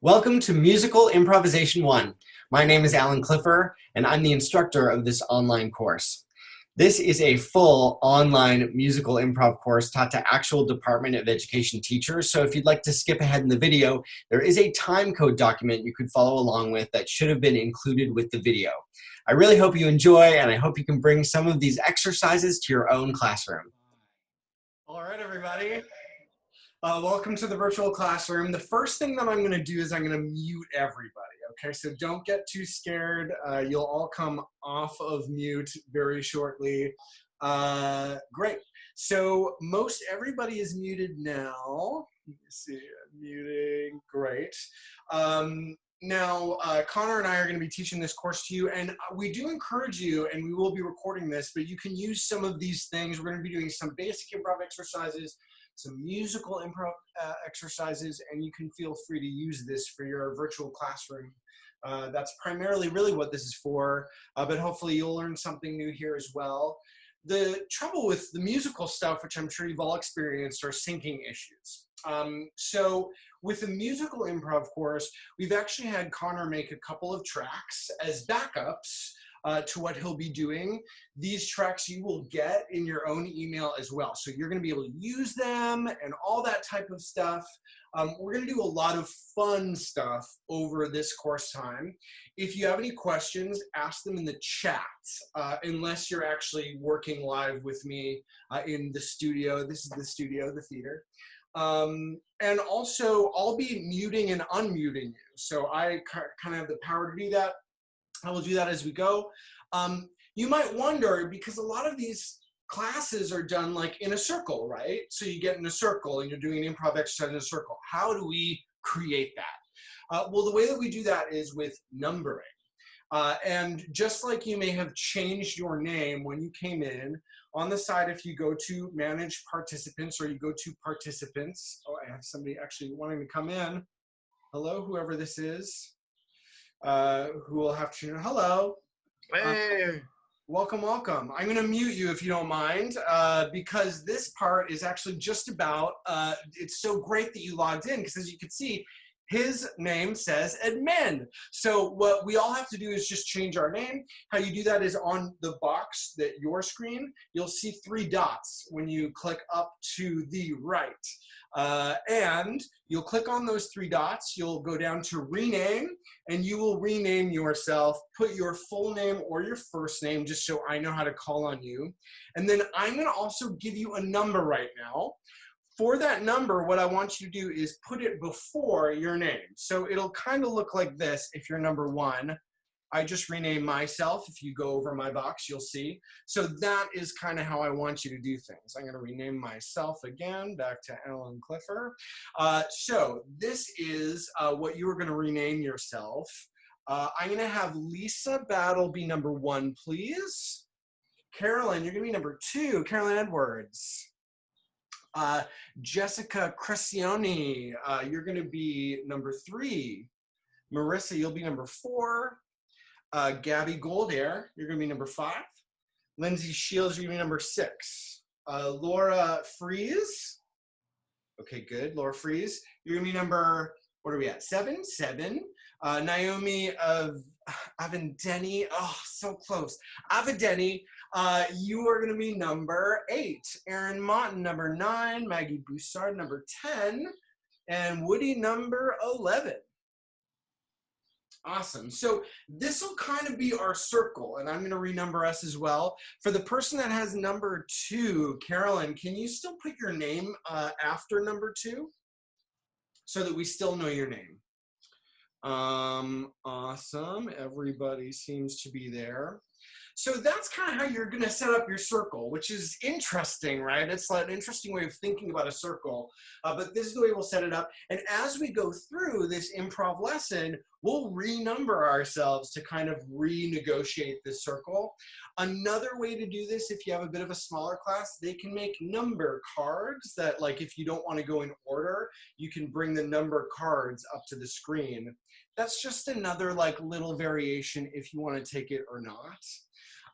Welcome to Musical Improvisation 1. My name is Alan Kliffer, and I'm the instructor of this online course. This is a full online musical improv course taught to actual Department of Education teachers. So if you'd like to skip ahead in the video, there is a time code document you could follow along with that should have been included with the video. I really hope you enjoy, and I hope you can bring some of these exercises to your own classroom. All right, everybody. Welcome to the virtual classroom. The first thing that I'm going to do is I'm going to mute everybody, okay? So don't get too scared. You'll all come off of mute very shortly. Great. So most everybody is muted now. Let me see, muting, great. Now, Connor and I are going to be teaching this course to you, and we do encourage you, and we will be recording this, but you can use some of these things. We're going to be doing some basic improv exercises, some musical improv exercises, and you can feel free to use this for your virtual classroom. That's primarily really what this is for, but hopefully you'll learn something new here as well. The trouble with the musical stuff, which I'm sure you've all experienced, are syncing issues. So with the musical improv course, we've actually had Connor make a couple of tracks as backups to what he'll be doing. These tracks you will get in your own email as well. So you're going to be able to use them and all that type of stuff. We're going to do a lot of fun stuff over this course time. If you have any questions, ask them in the chat, unless you're actually working live with me in the studio. This is the studio, the theater. And also, I'll be muting and unmuting you. So I kind of have the power to do that. I will do that as we go. You might wonder, because a lot of these classes are done like in a circle, right? So you get in a circle and you're doing an improv exercise in a circle. How do we create that? Well, the way that we do that is with numbering. And just like you may have changed your name when you came in, on the side, if you go to Manage Participants or you go to Participants, oh, I have somebody actually wanting to come in. Hello, whoever this is. Who will have to, hello. Hey. Welcome, welcome. I'm gonna mute you if you don't mind, because this part is actually just about, it's so great that you logged in, because as you can see, his name says admin. So what we all have to do is just change our name. How you do that is on the box that your screen, you'll see 3 dots when you click up to the right. And you'll click on those 3 dots, you'll go down to rename, and you will rename yourself, put your full name or your first name, just so I know how to call on you. And then I'm gonna also give you a number right now. For that number, what I want you to do is put it before your name. So it'll kind of look like this if you're number 1. I just rename myself. If you go over my box, you'll see. So that is kind of how I want you to do things. I'm going to rename myself again, back to Alan Kliffer. So this is what you are going to rename yourself. I'm going to have Lisa Battle be number 1, please. Carolyn, you're going to be number 2. Carolyn Edwards. Jessica Crescioni, you're going to be number 3. Marissa, you'll be number 4. Gabby Goldair, you're going to be number 5. Lindsay Shields, you're going to be number 6. Laura Fries, okay, good. Laura Fries, you're going to be number, what are we at? 7? Naomi of Avendeni, oh, so close. Avendeni, you are going to be number 8. Erin Motton, number 9. Maggie Boussard, number 10. And Woody, number 11. Awesome. So this will kind of be our circle, and I'm going to renumber us as well. For the person that has number 2, Carolyn, can you still put your name after number 2 so that we still know your name? Awesome. Everybody seems to be there. So that's kind of how you're going to set up your circle, which is interesting, right? It's like an interesting way of thinking about a circle, but this is the way we'll set it up. And as we go through this improv lesson, we'll renumber ourselves to kind of renegotiate this circle. Another way to do this, if you have a bit of a smaller class, they can make number cards that, like, if you don't want to go in order, you can bring the number cards up to the screen. That's just another like little variation if you want to take it or not.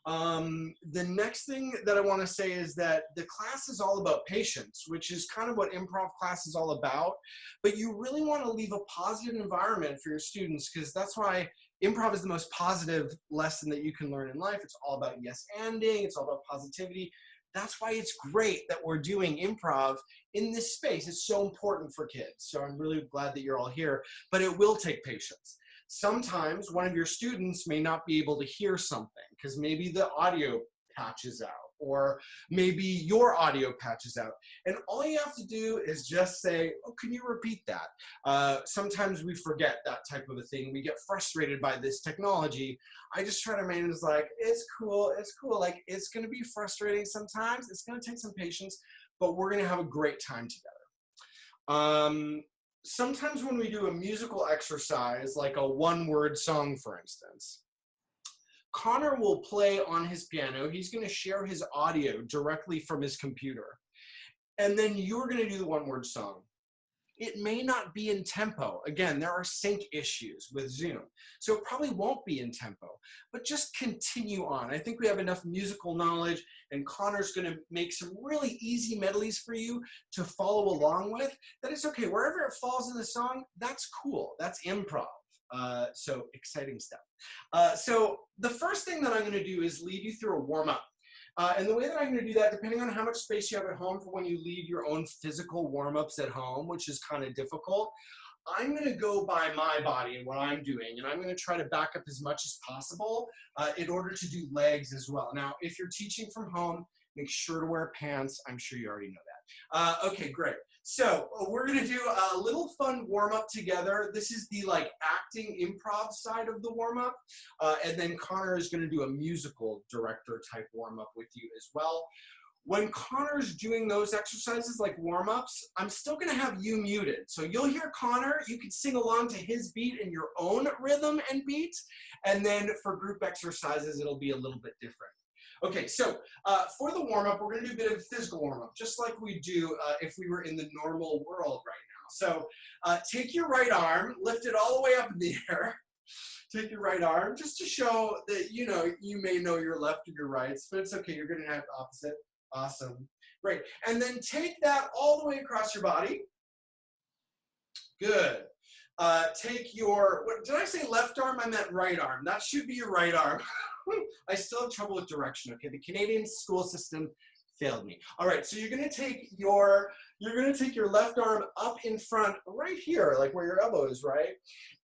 The next thing that I want to say is that the class is all about patience, which is kind of what improv class is all about. But you really want to leave a positive environment for your students, because that's why improv is the most positive lesson that you can learn in life. It's all about yes-anding. It's all about positivity. That's why it's great that we're doing improv in this space. It's so important for kids. So I'm really glad that you're all here, but it will take patience. Sometimes one of your students may not be able to hear something because maybe the audio patches out, or maybe your audio patches out. And all you have to do is just say, oh, can you repeat that? Sometimes we forget that type of a thing. We get frustrated by this technology. I just try to manage like, it's cool, it's cool. Like, it's gonna be frustrating sometimes. It's gonna take some patience, but we're gonna have a great time together. Sometimes when we do a musical exercise, like a one-word song, for instance, Connor will play on his piano. He's going to share his audio directly from his computer. And then you're going to do the one-word song. It may not be in tempo. Again, there are sync issues with Zoom. So it probably won't be in tempo, but just continue on. I think we have enough musical knowledge, and Connor's gonna make some really easy medleys for you to follow along with, that it's okay. Wherever it falls in the song, that's cool. That's improv. So exciting stuff. So the first thing that I'm gonna do is lead you through a warm-up. And the way that I'm going to do that, depending on how much space you have at home for when you lead your own physical warm-ups at home, which is kind of difficult, I'm going to go by my body and what I'm doing, and I'm going to try to back up as much as possible in order to do legs as well. Now, if you're teaching from home, make sure to wear pants. I'm sure you already know that. Okay, great. So we're going to do a little fun warm-up together. This is the acting improv side of the warm-up. And then Connor is going to do a musical director type warm-up with you as well. When Connor's doing those exercises like warm-ups, I'm still going to have you muted. So you'll hear Connor. You can sing along to his beat in your own rhythm and beat. And then for group exercises, it'll be a little bit different. Okay, so for the warm-up, we're going to do a bit of physical warm-up, just like we do if we were in the normal world right now. So take your right arm, lift it all the way up in the air. Take your right arm, just to show that, you may know your left and your right, but it's okay, you're going to have the opposite. Awesome. Great. And then take that all the way across your body. Good. Take your, what, did I say left arm? I meant right arm. That should be your right arm. I still have trouble with direction, okay? The Canadian school system failed me. All right, so you're gonna take your left arm up in front right here, like where your elbow is, right?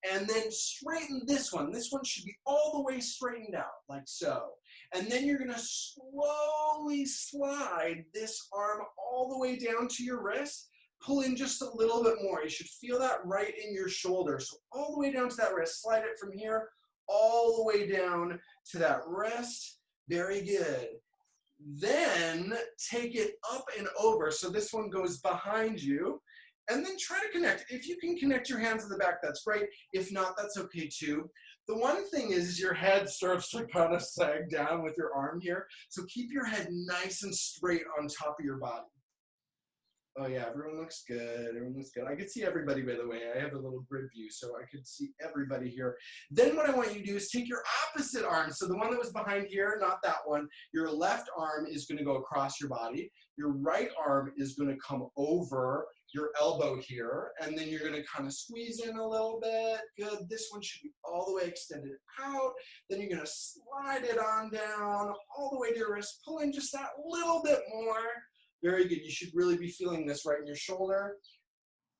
And then straighten this one. This one should be all the way straightened out, like so. And then you're gonna slowly slide this arm all the way down to your wrist. Pull in just a little bit more. You should feel that right in your shoulder. So all the way down to that wrist. Slide it from here all the way down to that wrist. Very good. Then take it up and over. So this one goes behind you. And then try to connect. If you can connect your hands to the back, that's great. If not, that's okay too. The one thing is your head starts to kind of sag down with your arm here. So keep your head nice and straight on top of your body. Oh yeah, everyone looks good. Everyone looks good. I could see everybody, by the way. I have a little grid view, so I could see everybody here. Then what I want you to do is take your opposite arm. So the one that was behind here, not that one. Your left arm is going to go across your body. Your right arm is going to come over your elbow here, and then you're going to kind of squeeze in a little bit. Good. This one should be all the way extended out. Then you're going to slide it on down all the way to your wrist. Pull in just that little bit more. Very good. You should really be feeling this right in your shoulder.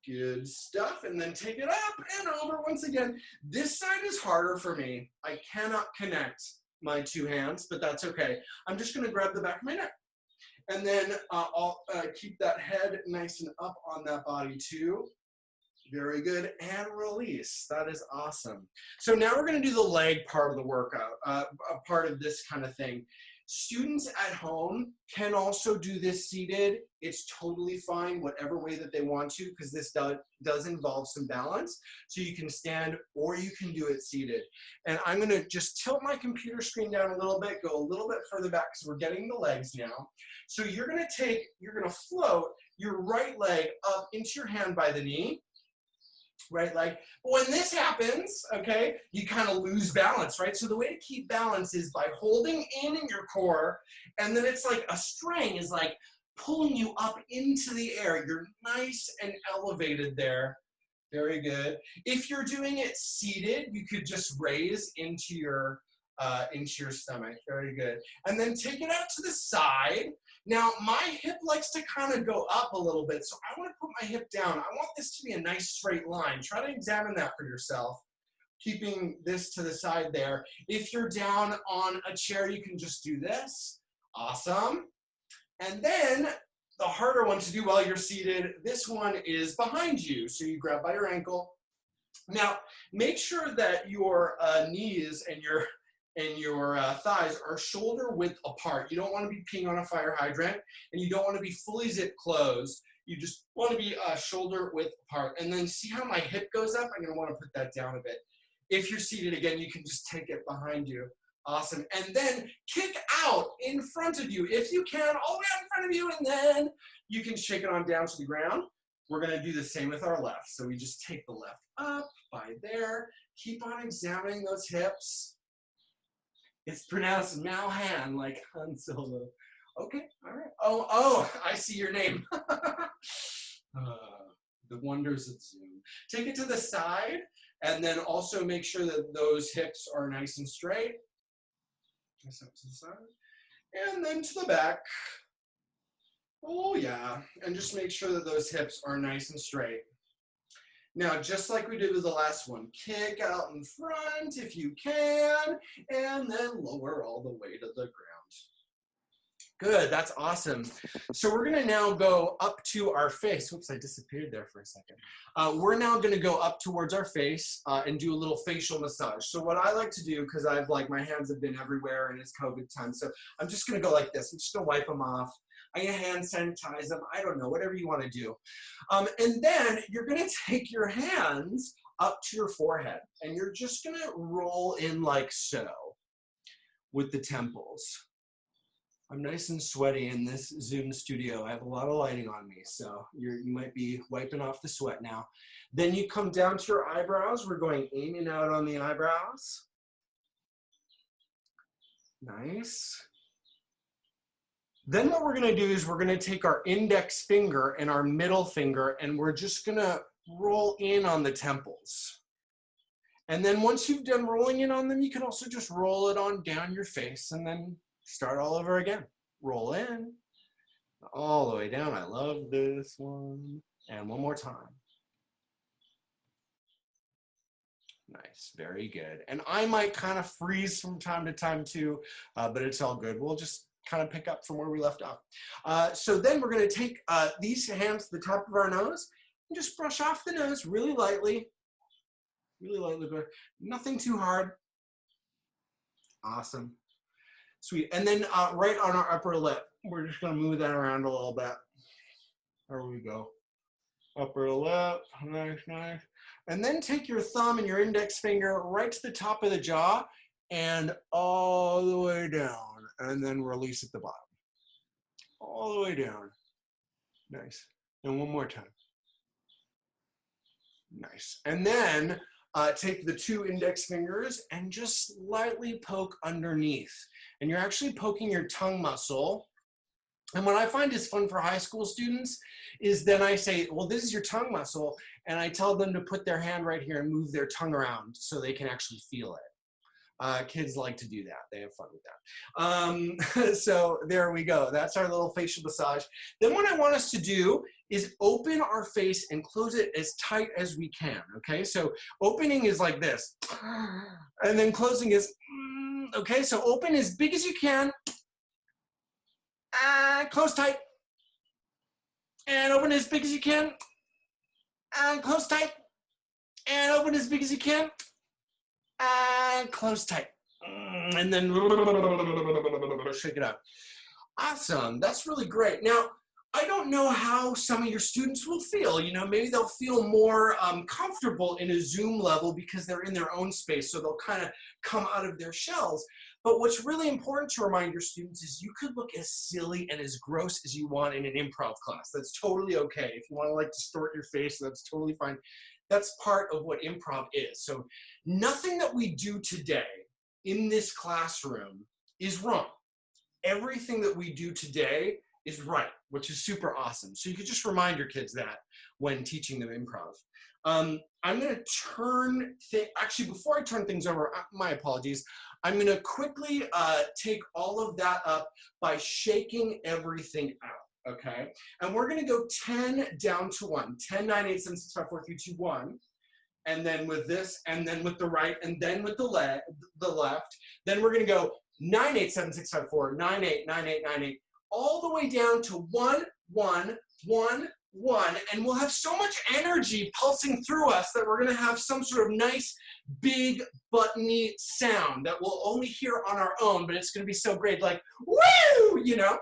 Good stuff. And then take it up and over once again. This side is harder for me. I cannot connect my two hands, but that's okay. I'm just going to grab the back of my neck. And then I'll keep that head nice and up on that body too. Very good. And release. That is awesome. So now we're going to do the leg part of the workout, a part of this kind of thing. Students at home can also do this seated. It's totally fine, whatever way that they want to, because this does involve some balance. So you can stand or you can do it seated. And I'm going to just tilt my computer screen down a little bit, go a little bit further back because we're getting the legs now. So you're going to float your right leg up into your hand by the knee. right? Like when this happens, okay, you kind of lose balance, right? So the way to keep balance is by holding in your core, and then it's like a string is like pulling you up into the air. You're nice and elevated there. Very good. If you're doing it seated, you could just raise into your stomach. Very good. And then take it out to the side. Now, my hip likes to kind of go up a little bit, so I want to put my hip down. I want this to be a nice straight line. Try to examine that for yourself, keeping this to the side there. If you're down on a chair, you can just do this. Awesome. And then the harder one to do while you're seated, this one is behind you. So you grab by your ankle. Now, make sure that your knees and your thighs are shoulder width apart. You don't want to be peeing on a fire hydrant, and you don't want to be fully zip closed. You just want to be shoulder width apart. And then see how my hip goes up? I'm going to want to put that down a bit. If you're seated again, you can just take it behind you. Awesome. And then kick out in front of you, if you can, all the way out in front of you, and then you can shake it on down to the ground. We're going to do the same with our left. So we just take the left up by there. Keep on examining those hips. It's pronounced Malhan, like Han Solo. Okay, all right. Oh, I see your name. The wonders of Zoom. Take it to the side, and then also make sure that those hips are nice and straight. Up to the side, and then to the back. Oh yeah, and just make sure that those hips are nice and straight. Now, just like we did with the last one, kick out in front if you can, and then lower all the way to the ground. Good, that's awesome. So we're gonna now go up to our face. Whoops, I disappeared there for a second. We're now gonna go up towards our face and do a little facial massage. So what I like to do, because my hands have been everywhere and it's COVID time, so I'm just gonna go like this. I'm just gonna wipe them off. I'm gonna hand sanitize them. I don't know, whatever you wanna do. And then you're gonna take your hands up to your forehead and you're just gonna roll in like so with the temples. I'm nice and sweaty in this Zoom studio. I have a lot of lighting on me, so you might be wiping off the sweat now. Then you come down to your eyebrows. We're going in and out on the eyebrows. Nice. Then what we're gonna do is we're gonna take our index finger and our middle finger, and we're just gonna roll in on the temples. And then once you've done rolling in on them, you can also just roll it on down your face and then start all over again. Roll in, all the way down. I love this one. And one more time. Nice, very good. And I might kind of freeze from time to time too, but it's all good. We'll just kind of pick up from where we left off. So then we're gonna take these hands to the top of our nose and just brush off the nose really lightly, but nothing too hard. Awesome. Sweet. And then right on our upper lip, we're just going to move that around a little bit. There we go. Upper lip, nice, nice. And then take your thumb and your index finger right to the top of the jaw and all the way down. And then release at the bottom. All the way down. Nice. And one more time. Nice. And then take the two index fingers and just slightly poke underneath. And you're actually poking your tongue muscle. And what I find is fun for high school students is then I say, well, this is your tongue muscle. And I tell them to put their hand right here and move their tongue around so they can actually feel it. Kids like to do that. They have fun with that. So there we go. That's our little facial massage. Then what I want us to do is open our face and close it as tight as we can, okay? So opening is like this. And then closing is, okay? So open as big as you can. And close tight. And open as big as you can. And close tight. And open as big as you can. And close tight. And then shake it out. Awesome. That's really great. Now, I don't know how some of your students will feel. You know, maybe they'll feel more comfortable in a Zoom level because they're in their own space, so they'll kind of come out of their shells. But what's really important to remind your students is you could look as silly and as gross as you want in an improv class. That's totally okay. If you want to like distort your face, that's totally fine. That's part of what improv is. So nothing that we do today in this classroom is wrong. Everything that we do today is right, which is super awesome. So you could just remind your kids that when teaching them improv. I'm going to turn, actually before I turn things over, my apologies, I'm going to quickly take all of that up by shaking everything out, okay? And we're going to go 10 down to 1, 10, 9, 8, 7, 6, 5, 4, 3, 2, 1. And then with this, and then with the right, and then with the left. Then we're going to go 9, 8, 7, 6, 5, 4, 9, 8, 9, 8, 9, 8, all the way down to 1, 1, 1, 1, and we'll have so much energy pulsing through us that we're going to have some sort of nice, big, buttony sound that we'll only hear on our own, but it's going to be so great, like, woo, you know?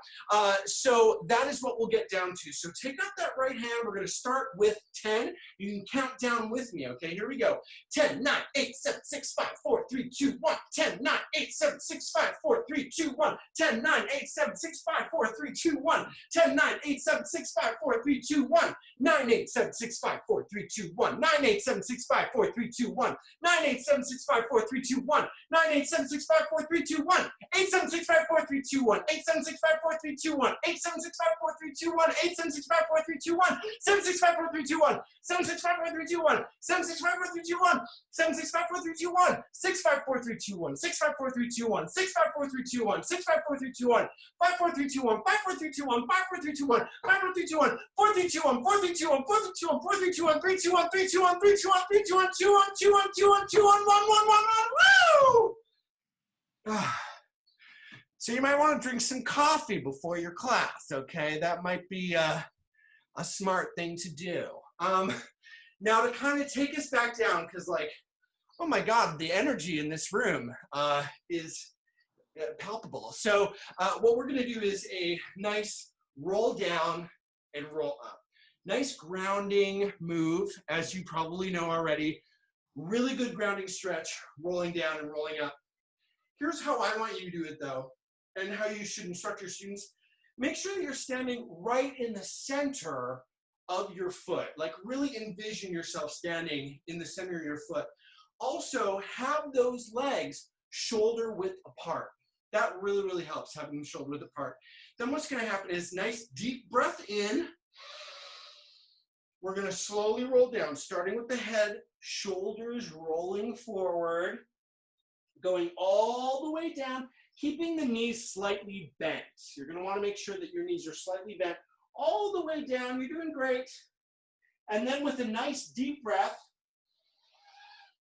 So that is what we'll get down to. So take out that right hand. We're going to start with 10. You can count down with me, okay? Here we go. 10, 9, 8, 7, 6, 5, 4, 3, 2, 1. 10, 9, 8, 7, 6, 5, 4, 3, 2, 1. 10, 9, 8, 7, 6, 5, 4, 3, 2, 1. 10, 9, 8, 7, 6, 5, 4, 3, 2, 1. 9, 8, 7, 6, 5, 4, 3, 2, 1. 9, 8, 7, 6, 5, 4, 3, 2, 1. 9, 8, 7, 6, 5, 4, 3, 2, 1. 9, 8, 7, 6, 5, 4, 3, 2, 1. 8, 7, 6, 5, 4, 3, 2, 1. 8, 7, 6, 5, 4, 3, 2, 1. 8, 7, 6, 5, 4, 3, 2, 1. 8, 7, 6, 5, 4, 3, 2, 1. 7, 6, 5, 4, 3, 2, 1. 7, 6, 5, 4, 3, 2, 1. 7, 6, 5, 4, 3, 2, 1. 7, 6, 5, 4, 3, 2, 1. 6, 5, 4, 3, 2, 1. 6, 5, 4, 3, 2, 1. 6, 5, 4, 3, 2, 1. 6, 5, 4, 3, 2, 1. 5, 4, 3, 2, 1. 5, 4, 3, 2, 1. 5, 4, 3, 2, 1. 5, 4, 3, 2, 1. 4, 3, 2, 1. 4, 3, 2, 1. 4, 3, 2, 1. 4, 3, 2, 1. 3, 2, 1. 3, 2, 1. 3, 2, 1. 3, 2, 1. 2, 1. 2, 1. 2, 1. 2, 1. 1, 1, 1, 1. Woo! So you might want to drink some coffee before your class, okay? That might be a smart thing to do. Now to kind of take us back down, because like, oh my God, the energy in this room is palpable. So what we're gonna do is a nice roll down and roll up. Nice grounding move, as you probably know already. Really good grounding stretch, rolling down and rolling up. Here's how I want you to do it though, and how you should instruct your students. Make sure that you're standing right in the center of your foot. Like really envision yourself standing in the center of your foot. Also, have those legs shoulder width apart. That really, really helps, having them shoulder width apart. Then what's gonna happen is nice deep breath in. We're gonna slowly roll down, starting with the head, shoulders rolling forward, going all the way down, keeping the knees slightly bent. You're gonna wanna make sure that your knees are slightly bent all the way down. You're doing great. And then with a nice deep breath,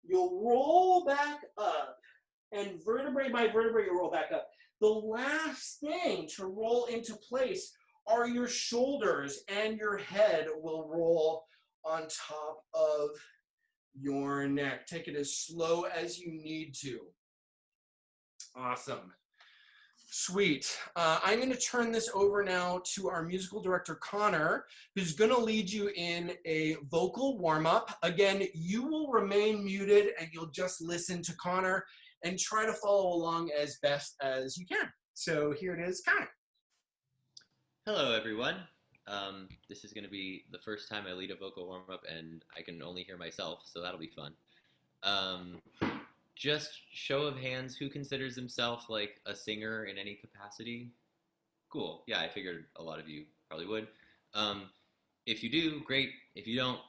you'll roll back up, and vertebrae by vertebrae, you'll roll back up. The last thing to roll into place are your shoulders, and your head will roll on top of your neck. Take it as slow as you need to. Awesome. Sweet. I'm going to turn this over now to our musical director, Connor, who's going to lead you in a vocal warm-up. Again, you will remain muted and you'll just listen to Connor and try to follow along as best as you can. So here it is, Connor. Hello, everyone. This is going to be the first time I lead a vocal warm-up, and I can only hear myself, so that'll be fun. Just show of hands, who considers himself like a singer in any capacity? Cool. Yeah, I figured a lot of you probably would. If you do, great. If you don't,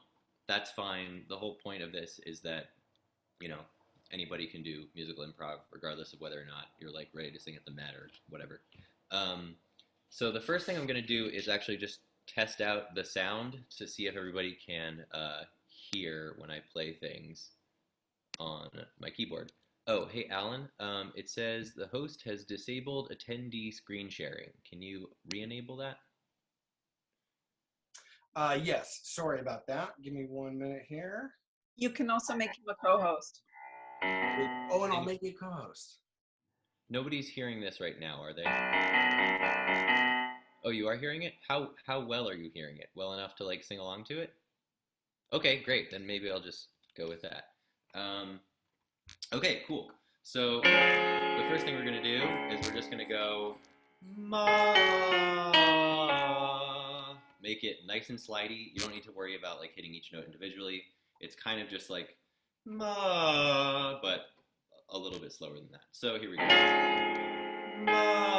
that's fine. The whole point of this is that, you know, anybody can do musical improv, regardless of whether or not you're like ready to sing at the Met or whatever. So the first thing I'm going to do is actually just test out the sound to see if everybody can hear when I play things on my keyboard. Oh, hey, Alan. It says the host has disabled attendee screen sharing. Can you re-enable that? Yes, sorry about that. Give me 1 minute here. You can also make him a co-host. Oh, and I'll make you co-host. Nobody's hearing this right now, are they? Oh, you are hearing it? How well are you hearing it? Well enough to like sing along to it? Okay, great. Then maybe I'll just go with that. Okay, cool. So the first thing we're going to do is we're just going to go ma. Make it nice and slidey. You don't need to worry about like hitting each note individually. It's kind of just like ma, but a little bit slower than that. So here we go. Ma.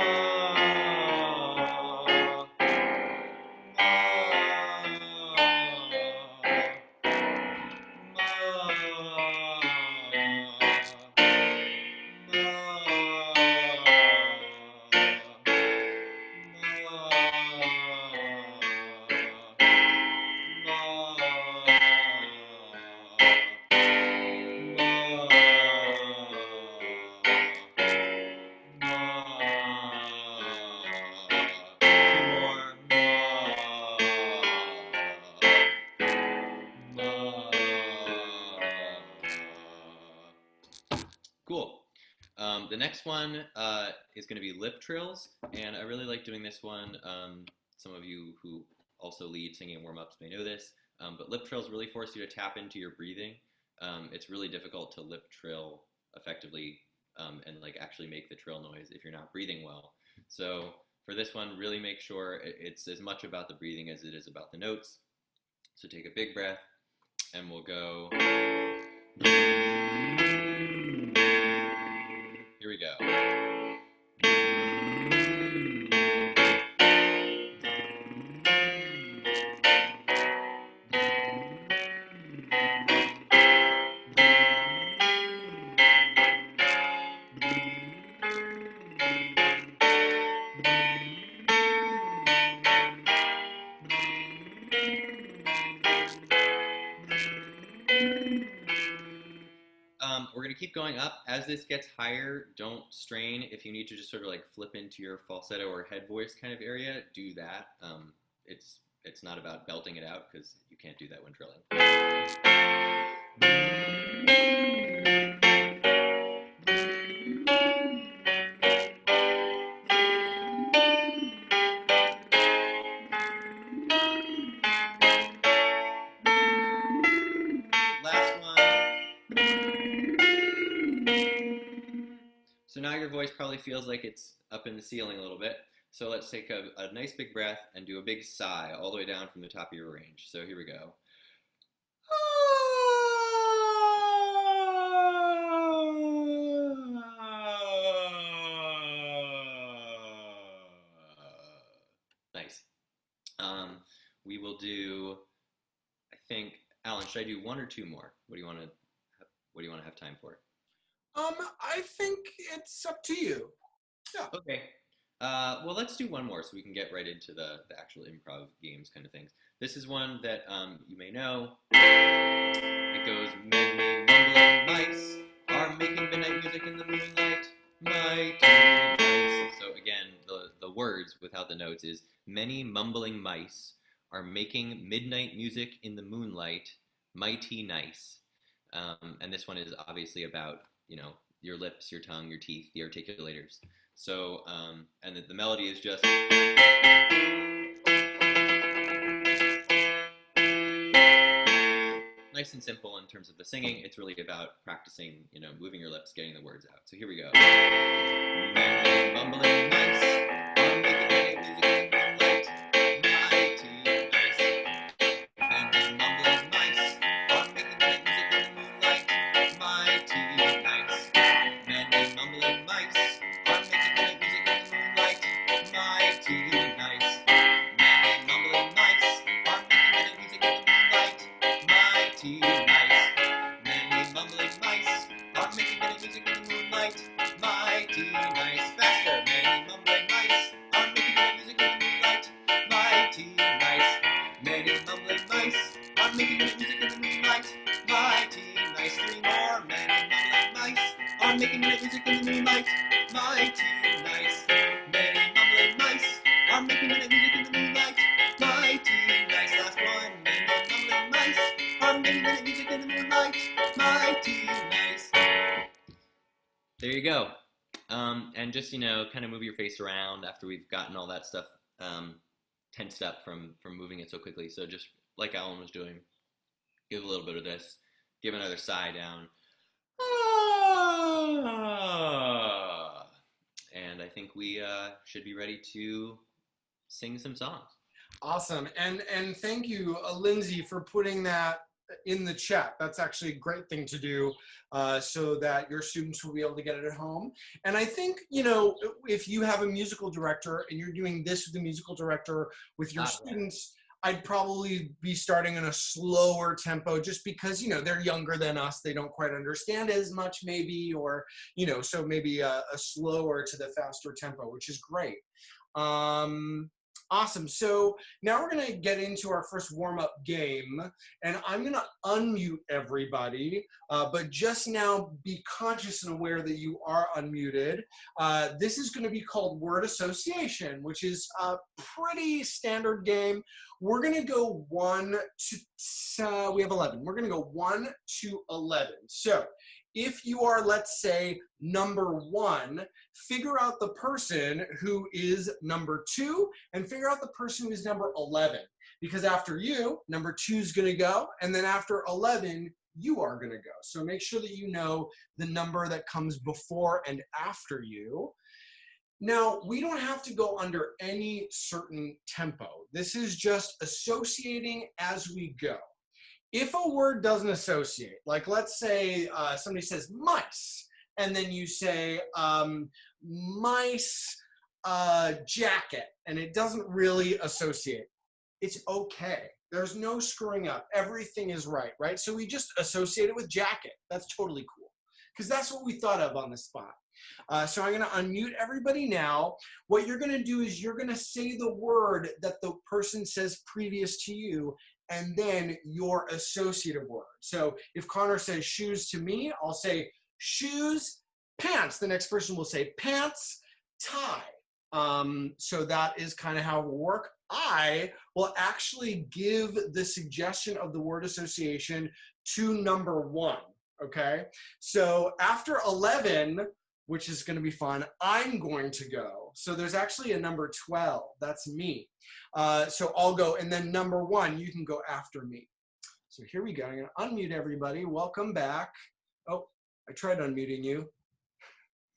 Cool. The next one is going to be lip trills, and I really like doing this one. Some of you who also lead singing warm-ups may know this, but lip trills really force you to tap into your breathing. It's really difficult to lip trill effectively and like actually make the trill noise if you're not breathing well. So for this one, really make sure it's as much about the breathing as it is about the notes. So take a big breath, and we'll go. Here we go. We're going to keep going up. As this gets higher, don't strain. If you need to just sort of like flip into your falsetto or head voice kind of area, do that. It's not about belting it out because you can't do that when drilling. Last one. So now your voice probably feels like it's up in the ceiling a little bit. So let's take a nice big breath and do a big sigh all the way down from the top of your range. So here we go. Nice. We will do, I think, Alan, should I do one or two more? What do you want to have time for? I think it's up to you. Yeah. Okay. Well, let's do one more so we can get right into the actual improv games kind of things. This is one that you may know. It goes, many mumbling mice are making midnight music in the moonlight. Mighty nice. So again, the words without the notes is, many mumbling mice are making midnight music in the moonlight. Mighty nice. And this one is obviously about, your lips, your tongue, your teeth, the articulators. So, and the melody is just. Nice and simple in terms of the singing. It's really about practicing, moving your lips, getting the words out. So here we go. Many mumbling mice are making music in the moonlight. Mighty nice. Many mumbling mice are making music in the moonlight. Mighty nice. Many mumbling mice are making music in the moonlight. Mighty nice. Many mumbling mice are making music in the moonlight. Mighty nice. Many mumbling mice are making music in the moonlight. Mighty nice. Faster. Many mumbling mice are making music in the moonlight. Mighty nice. Many mumbling mice are making music in the moonlight. Mighty nice. Three more. Many mumbling mice are making music in the moonlight. Mighty nice. Many mumbling mice are making music in the moonlight. Mighty nice. Last one. Many mumbling mice are making music in the moonlight. Mighty nice. There you go. And just, kind of move your face around after we've gotten all that stuff tensed up from moving it so quickly. So just like Alan was doing, give a little bit of this, give another sigh down. And I think we should be ready to sing some songs. Awesome. And thank you, Lindsay, for putting that in the chat. That's actually a great thing to do so that your students will be able to get it at home. And I think, you know, if you have a musical director and you're doing this with the musical director with your students, I'd probably be starting in a slower tempo just because, you know, they're younger than us. They don't quite understand as much maybe, or, you know, so maybe a slower to the faster tempo, which is great. Awesome. So now we're going to get into our first warm-up game, and I'm going to unmute everybody, but just now be conscious and aware that you are unmuted. This is going to be called word association, which is a pretty standard game. We're going to go 1 to, we have 11. We're going to go 1 to 11. So if you are, let's say, number 1, figure out the person who is number 2 and figure out the person who is number 11. Because after you, number 2 is going to go, and then after 11, you are going to go. So make sure that you know the number that comes before and after you. Now, we don't have to go under any certain tempo. This is just associating as we go. If a word doesn't associate, like let's say somebody says mice, and then you say mice jacket, and it doesn't really associate, it's okay. There's no screwing up. Everything is right, right? So we just associate it with jacket. That's totally cool, because that's what we thought of on the spot. So I'm going to unmute everybody now. What you're going to do is you're going to say the word that the person says previous to you, and then your associative word. So if Connor says shoes to me, I'll say shoes, pants. The next person will say pants, tie. So that is kind of how it will work. I will actually give the suggestion of the word association to number 1, okay? So after 11, which is going to be fun, I'm going to go. So there's actually a number 12. That's me. So I'll go, and then number 1, you can go after me. So here we go. I'm going to unmute everybody. Welcome back. Oh, I tried unmuting you.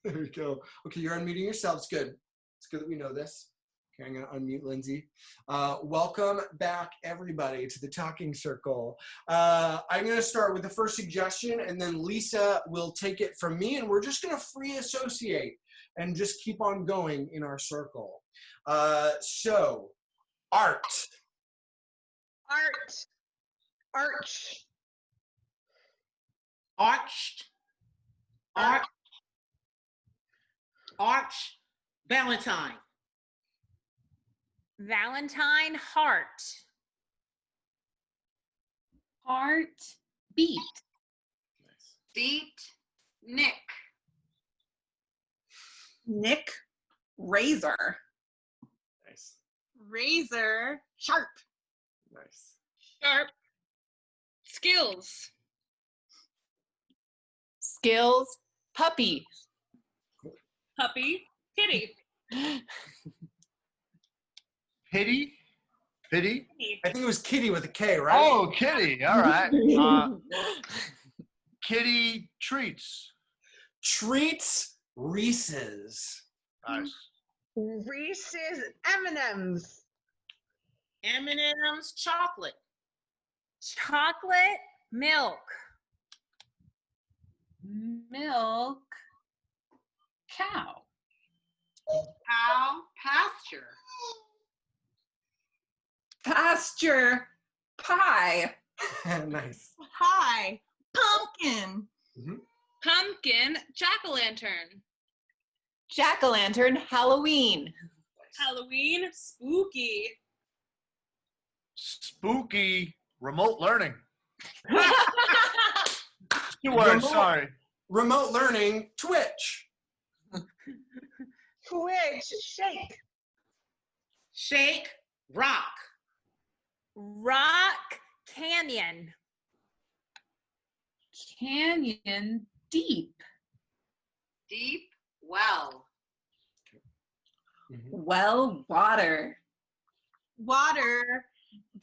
There we go. Okay, you're unmuting yourselves. Good. It's good that we know this. Okay, I'm going to unmute Lindsay. Welcome back, everybody, to the talking circle. I'm going to start with the first suggestion, and then Lisa will take it from me, and we're just going to free associate and just keep on going in our circle. So, art. Art. Arch. Arched. Arch. Arch. Valentine. Valentine heart. Heart beat. Nice. Beat Nick. Nick. Razor. Nice. Razor. Sharp. Nice. Sharp. Skills. Skills puppy. Puppy. Kitty. Pity? Pity? I think it was Kitty with a K, right? Oh, kitty. All right. Kitty treats. Treats, Reese's. Nice. Reese's M&M's. M&M's chocolate. Chocolate milk. Milk cow. Cow pasture. Pasture. Pie. Nice. Pie. Pumpkin. Pumpkin. Jack-o'-lantern. Jack-o'-lantern Halloween. Halloween. Spooky. Spooky remote learning. 2 words, Remote. sorry. Remote learning, Twitch. Twitch. Shake. Shake rock. Rock canyon. Canyon deep. Deep well. Well water. Water.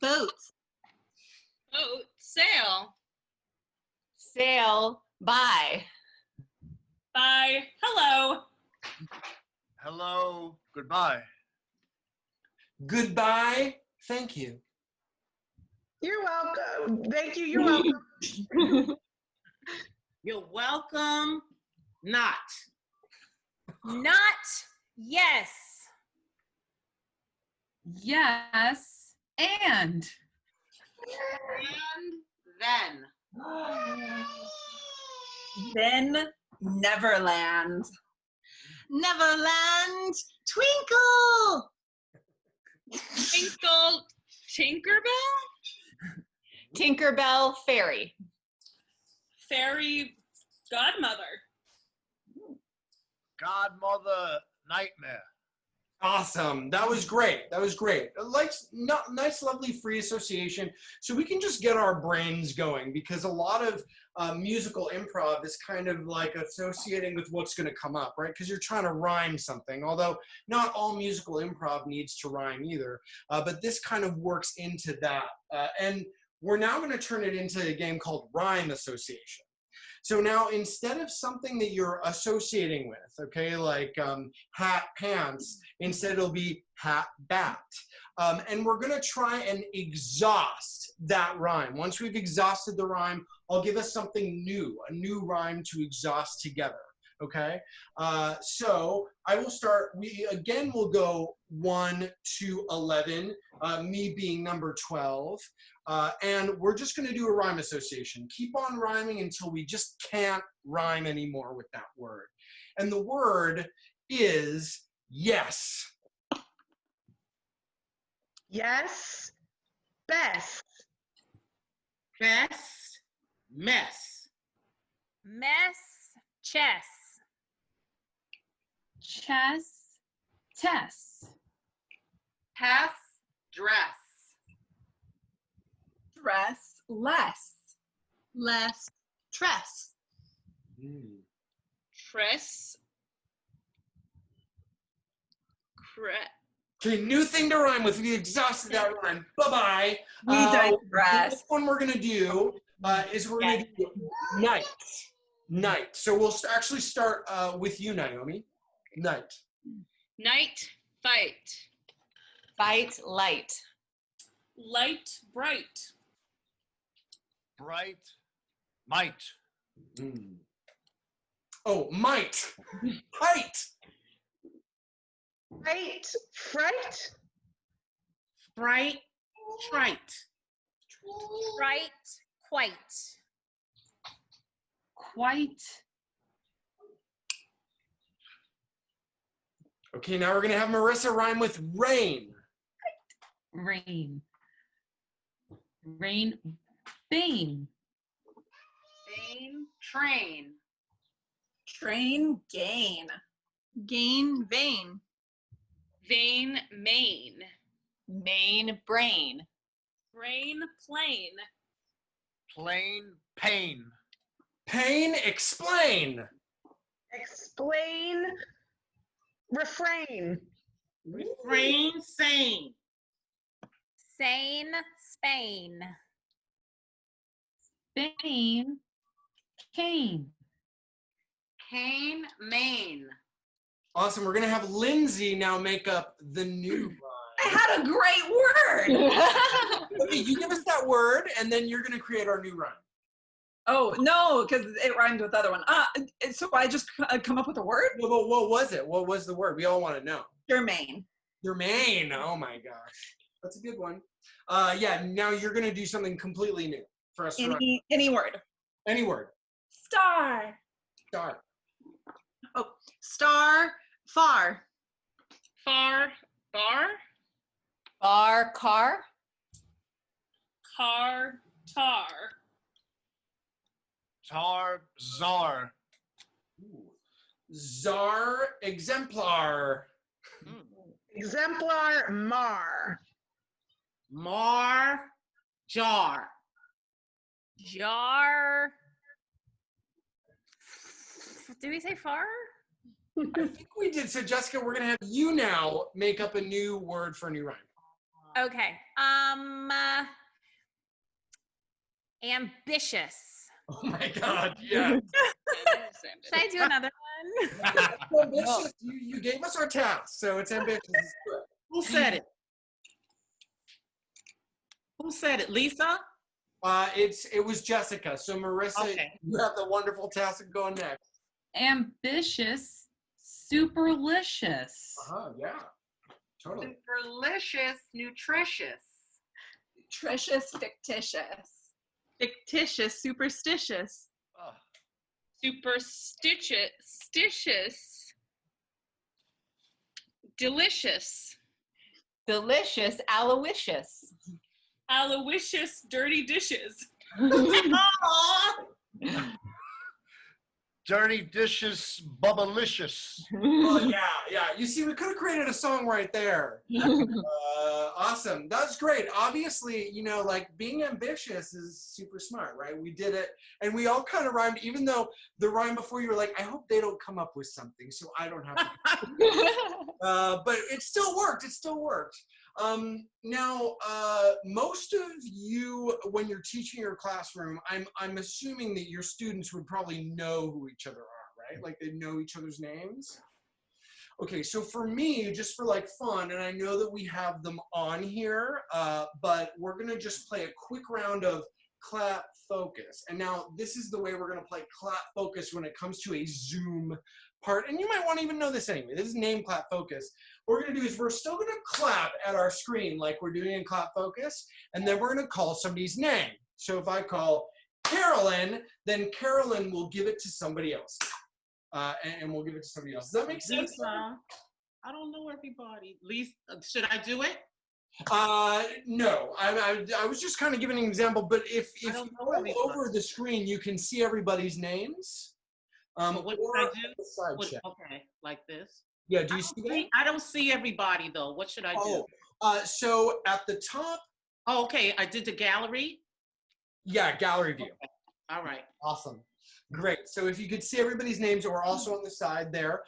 Boat. Boat. Sail. Sail by. Bye. Hello. Hello, goodbye. Goodbye, thank you. You're welcome. Thank you. You're welcome. You're welcome. Not. Not yes. Yes. And. And then. Then Neverland. Neverland. Twinkle. Twinkle Tinkerbell. Tinkerbell Fairy. Fairy godmother. Godmother Nightmare. Awesome. That was great. That was great. Nice, lovely free association. So we can just get our brains going because a lot of musical improv is kind of like associating with what's going to come up, right? Because you're trying to rhyme something, although not all musical improv needs to rhyme either. But this kind of works into that. And we're now going to turn it into a game called Rhyme Association. So now instead of something that you're associating with, okay, like hat, pants, instead it'll be hat, bat. And we're gonna try and exhaust that rhyme. Once we've exhausted the rhyme, I'll give us something new, a new rhyme to exhaust together, okay? So I will start, we again will go 1 to 11, me being number 12. And we're just going to do a rhyme association. Keep on rhyming until we just can't rhyme anymore with that word. And the word is yes. Yes. Best. Best. Mess. Mess. Chess. Chess. Tess. Pass. Dress. Dress less. Less. Tress. Tress. Okay, new thing to rhyme with. We exhausted that rhyme. Bye-bye. We digress. This one we're going to do is we're going to do night. Night. So we'll actually start with you, Naomi. Night. Night. Fight. Fight light. Light. Bright. Bright. Might. Oh, might. Height. Right. Fright. Fright. Trite. Right. Quite. Quite. Okay, now we're going to have Marissa rhyme with rain. Rain. Rain. Bane. Bane. Train. Train. Gain. Gain. Vain. Vain. Main. Main brain. Brain. Plain. Plain. Pain. Pain, explain. Explain. Refrain. Refrain. Sane. Sane. Spain. Bane. Cane. Cane. Main. Awesome. We're going to have Lindsay now make up the new rhyme. I had a great word. Okay, you give us that word, and then you're going to create our new rhyme. Oh, no, because it rhymed with the other one. So I just come up with a word? Well, what was it? What was the word? We all want to know. Germain. Germain. Oh, my gosh. That's a good one. Yeah, now you're going to do something completely new for us to write. Any word. Any word. Star. Start. Oh, star. Far. Far. Bar. Bar. Car. Car. Tar. Tar. Czar. Czar. Exemplar. Exemplar. Mar. Mar. Jar. Jar. Did we say far? I think we did. So, Jessica, we're going to have you now make up a new word for a new rhyme. Okay. Ambitious. Oh, my God. Yeah. Should I do another one? Ambitious. You gave us our task, so it's ambitious. Who said it? Who said it? Lisa? It was Jessica. So Marissa, Okay. you have the wonderful task of going next. Ambitious, superlicious. Yeah, totally. Superlicious, nutritious. Nutritious, fictitious. Fictitious, superstitious. Oh, Superstitious. Delicious. Delicious, aloysius. Aloysious, dirty dishes. dirty dishes, bubblicious. Oh, yeah. You see, we could have created a song right there. Awesome. That's great. Obviously, like being ambitious is super smart, right? We did it, and we all kind of rhymed, even though the rhyme before you were like, I hope they don't come up with something, so I don't have to. But it still worked. Now, most of you, when you're teaching your classroom, I'm assuming that your students would probably know who each other are, right? Like they know each other's names. Okay, so for me, just for like fun, and I know that we have them on here, but we're gonna just play a quick round of clap focus. And now this is the way we're gonna play clap focus when it comes to a Zoom part. And you might want to even know this anyway. This is name clap focus. What we're gonna do is we're still gonna clap at our screen like we're doing in clap focus, and then we're gonna call somebody's name. So if I call Carolyn, then Carolyn will give it to somebody else. And we'll give it to somebody else. Does that make sense? Lisa. I don't know everybody. Lisa, should I do it? No. I was just kind of giving an example, but if you know go everybody. over the screen, you can see everybody's names. But what or should I do? the side check. Okay, like this. Yeah, do you see that? I don't see everybody though. What should I do? So at the top, Oh, okay, I did the gallery. yeah, gallery view. Okay. All right. Awesome. Great. So if you could see everybody's names, or also on the side there,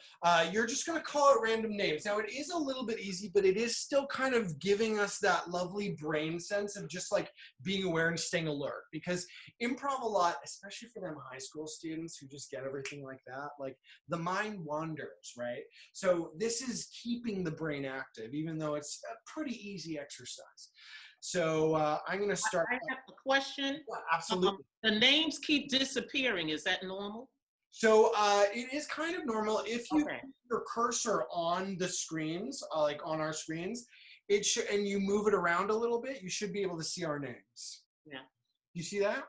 you're just going to call out random names. Now, it is a little bit easy, but it is still kind of giving us that lovely brain sense of just like being aware and staying alert. Because improv a lot, especially for them high school students who just get everything like that, like the mind wanders, right? So this is keeping the brain active, even though it's a pretty easy exercise. So I'm going to start. I have a question. Yeah, absolutely. The names keep disappearing. Is that normal? So it is kind of normal if you Okay. put your cursor on the screens, like on our screens, and you move it around a little bit, you should be able to see our names. Yeah. You see that?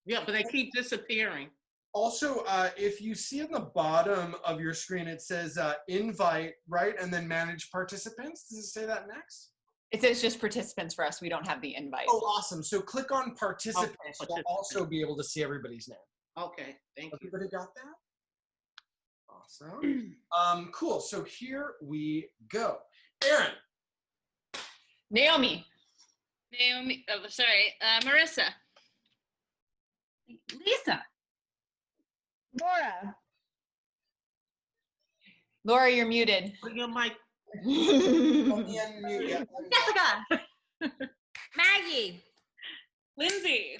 Yeah, but they keep disappearing. Also, if you see in the bottom of your screen, it says invite, right? And then manage participants. Does it say that next? It says just participants for us. We don't have the invite. Oh, awesome. So click on participants. Okay, You'll participants. also be able to see everybody's name. Okay, thank you. Everybody got that? Awesome. Cool. So here we go. Aaron. Naomi. Marissa. Lisa. Laura. Laura, you're muted. Put your mic. Unmute, yeah. Jessica. Maggie. Lindsay.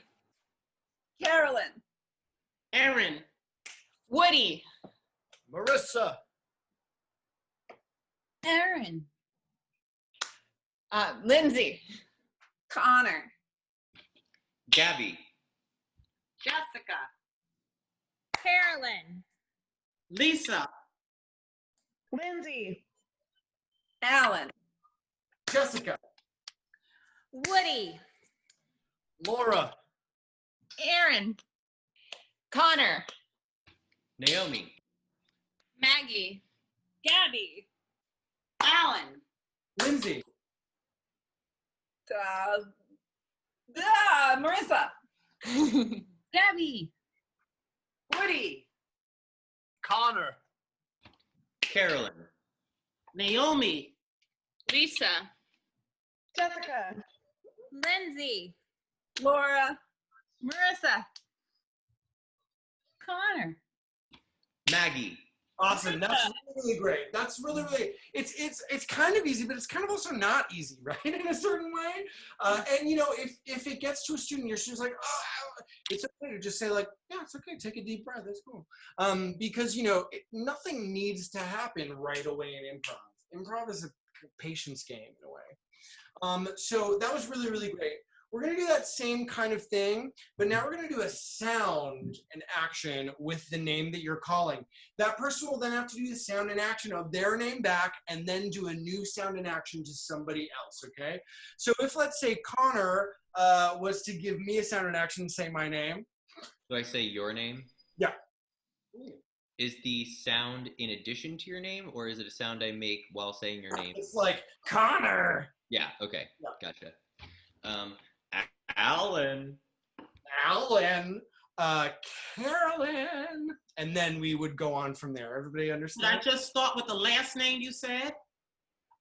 Carolyn. Aaron. Woody. Marissa. Aaron. Lindsay. Connor. Gabby. Jessica. Carolyn. Lisa. Lindsay. Alan. Jessica. Woody. Laura. Aaron. Connor. Naomi. Maggie. Gabby. Alan. Lindsay. Marissa. Gabby. Woody. Connor. Carolyn. Naomi. Lisa. Jessica. Lindsay. Laura. Marissa. Connor. Maggie. Awesome. That's really great. That's really, it's kind of easy, but it's kind of also not easy, right? In a certain way. And if it gets to a student, your student's like, oh, it's okay to just say like, yeah, it's okay. Take a deep breath. That's cool. Because, nothing needs to happen right away in improv. Improv is a patience game in a way. So that was really, really great. we're going to do that same kind of thing, but now we're going to do a sound and action with the name that you're calling. That person will then have to do the sound and action of their name back and then do a new sound and action to somebody else, okay? So if, let's say, Connor was to give me a sound and action and say my name. Do I say your name? Yeah. Is the sound in addition to your name, or is it a sound I make while saying your name? It's like, Connor. Yeah, okay, Yeah. Gotcha. Alan. Alan, Carolyn, and then we would go on from there. Everybody Should I understand? just start with the last name you said?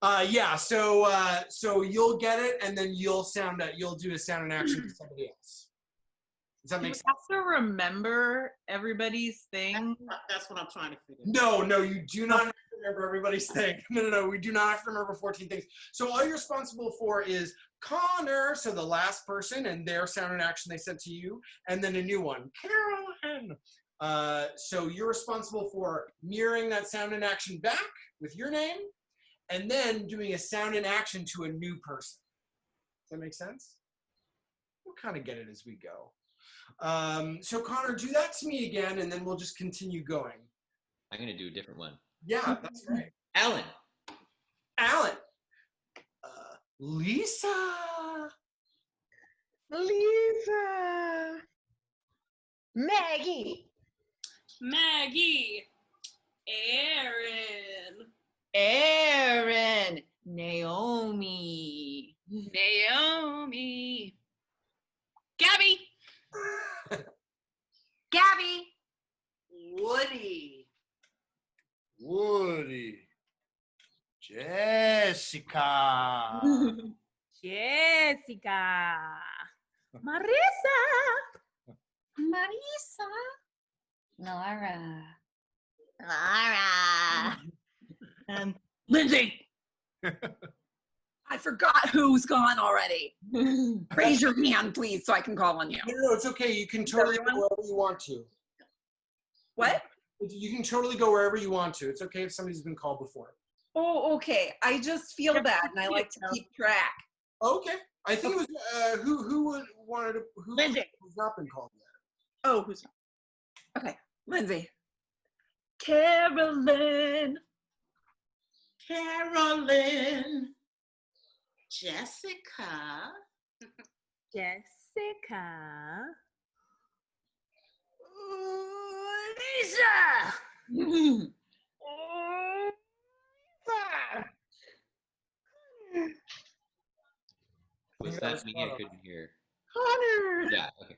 Yeah. So you'll get it, and then you'll do a sound and action to somebody else. Does that Do make we sense? have to remember everybody's thing? That's what I'm trying to figure. No, you do not have to remember everybody's thing. No, we do not have to remember 14 things. So all you're responsible for is Connor, so the last person and their sound and action they sent to you, and then a new one, Carolyn. So you're responsible for mirroring that sound and action back with your name, and then doing a sound and action to a new person. Does that make sense? We'll kind of get it as we go. So Connor, do that to me again, and then we'll just continue going. I'm gonna do a different one. Yeah, that's great. Alan. Alan. Lisa. Lisa. Maggie. Maggie. Aaron. Aaron. Naomi. Naomi. Gabby. Gabby. Woody. Woody. Jessica. Jessica. Marissa. Marisa. Laura. Laura. Lindsay. I forgot who's gone already. Raise your hand, please, so I can call on you. No, it's okay. You can totally go Everyone? wherever you want to. What? You can totally go wherever you want to. It's okay if somebody's been called before. Oh, okay. I just feel bad, and I like to keep track. Okay. I think it was who wanted to who Lindsay. has not been called yet. Oh, who's not? Okay, Lindsay. Carolyn. Carolyn. Jessica. Jessica. Lisa. Was that me? I couldn't hear. Connor. Yeah, okay.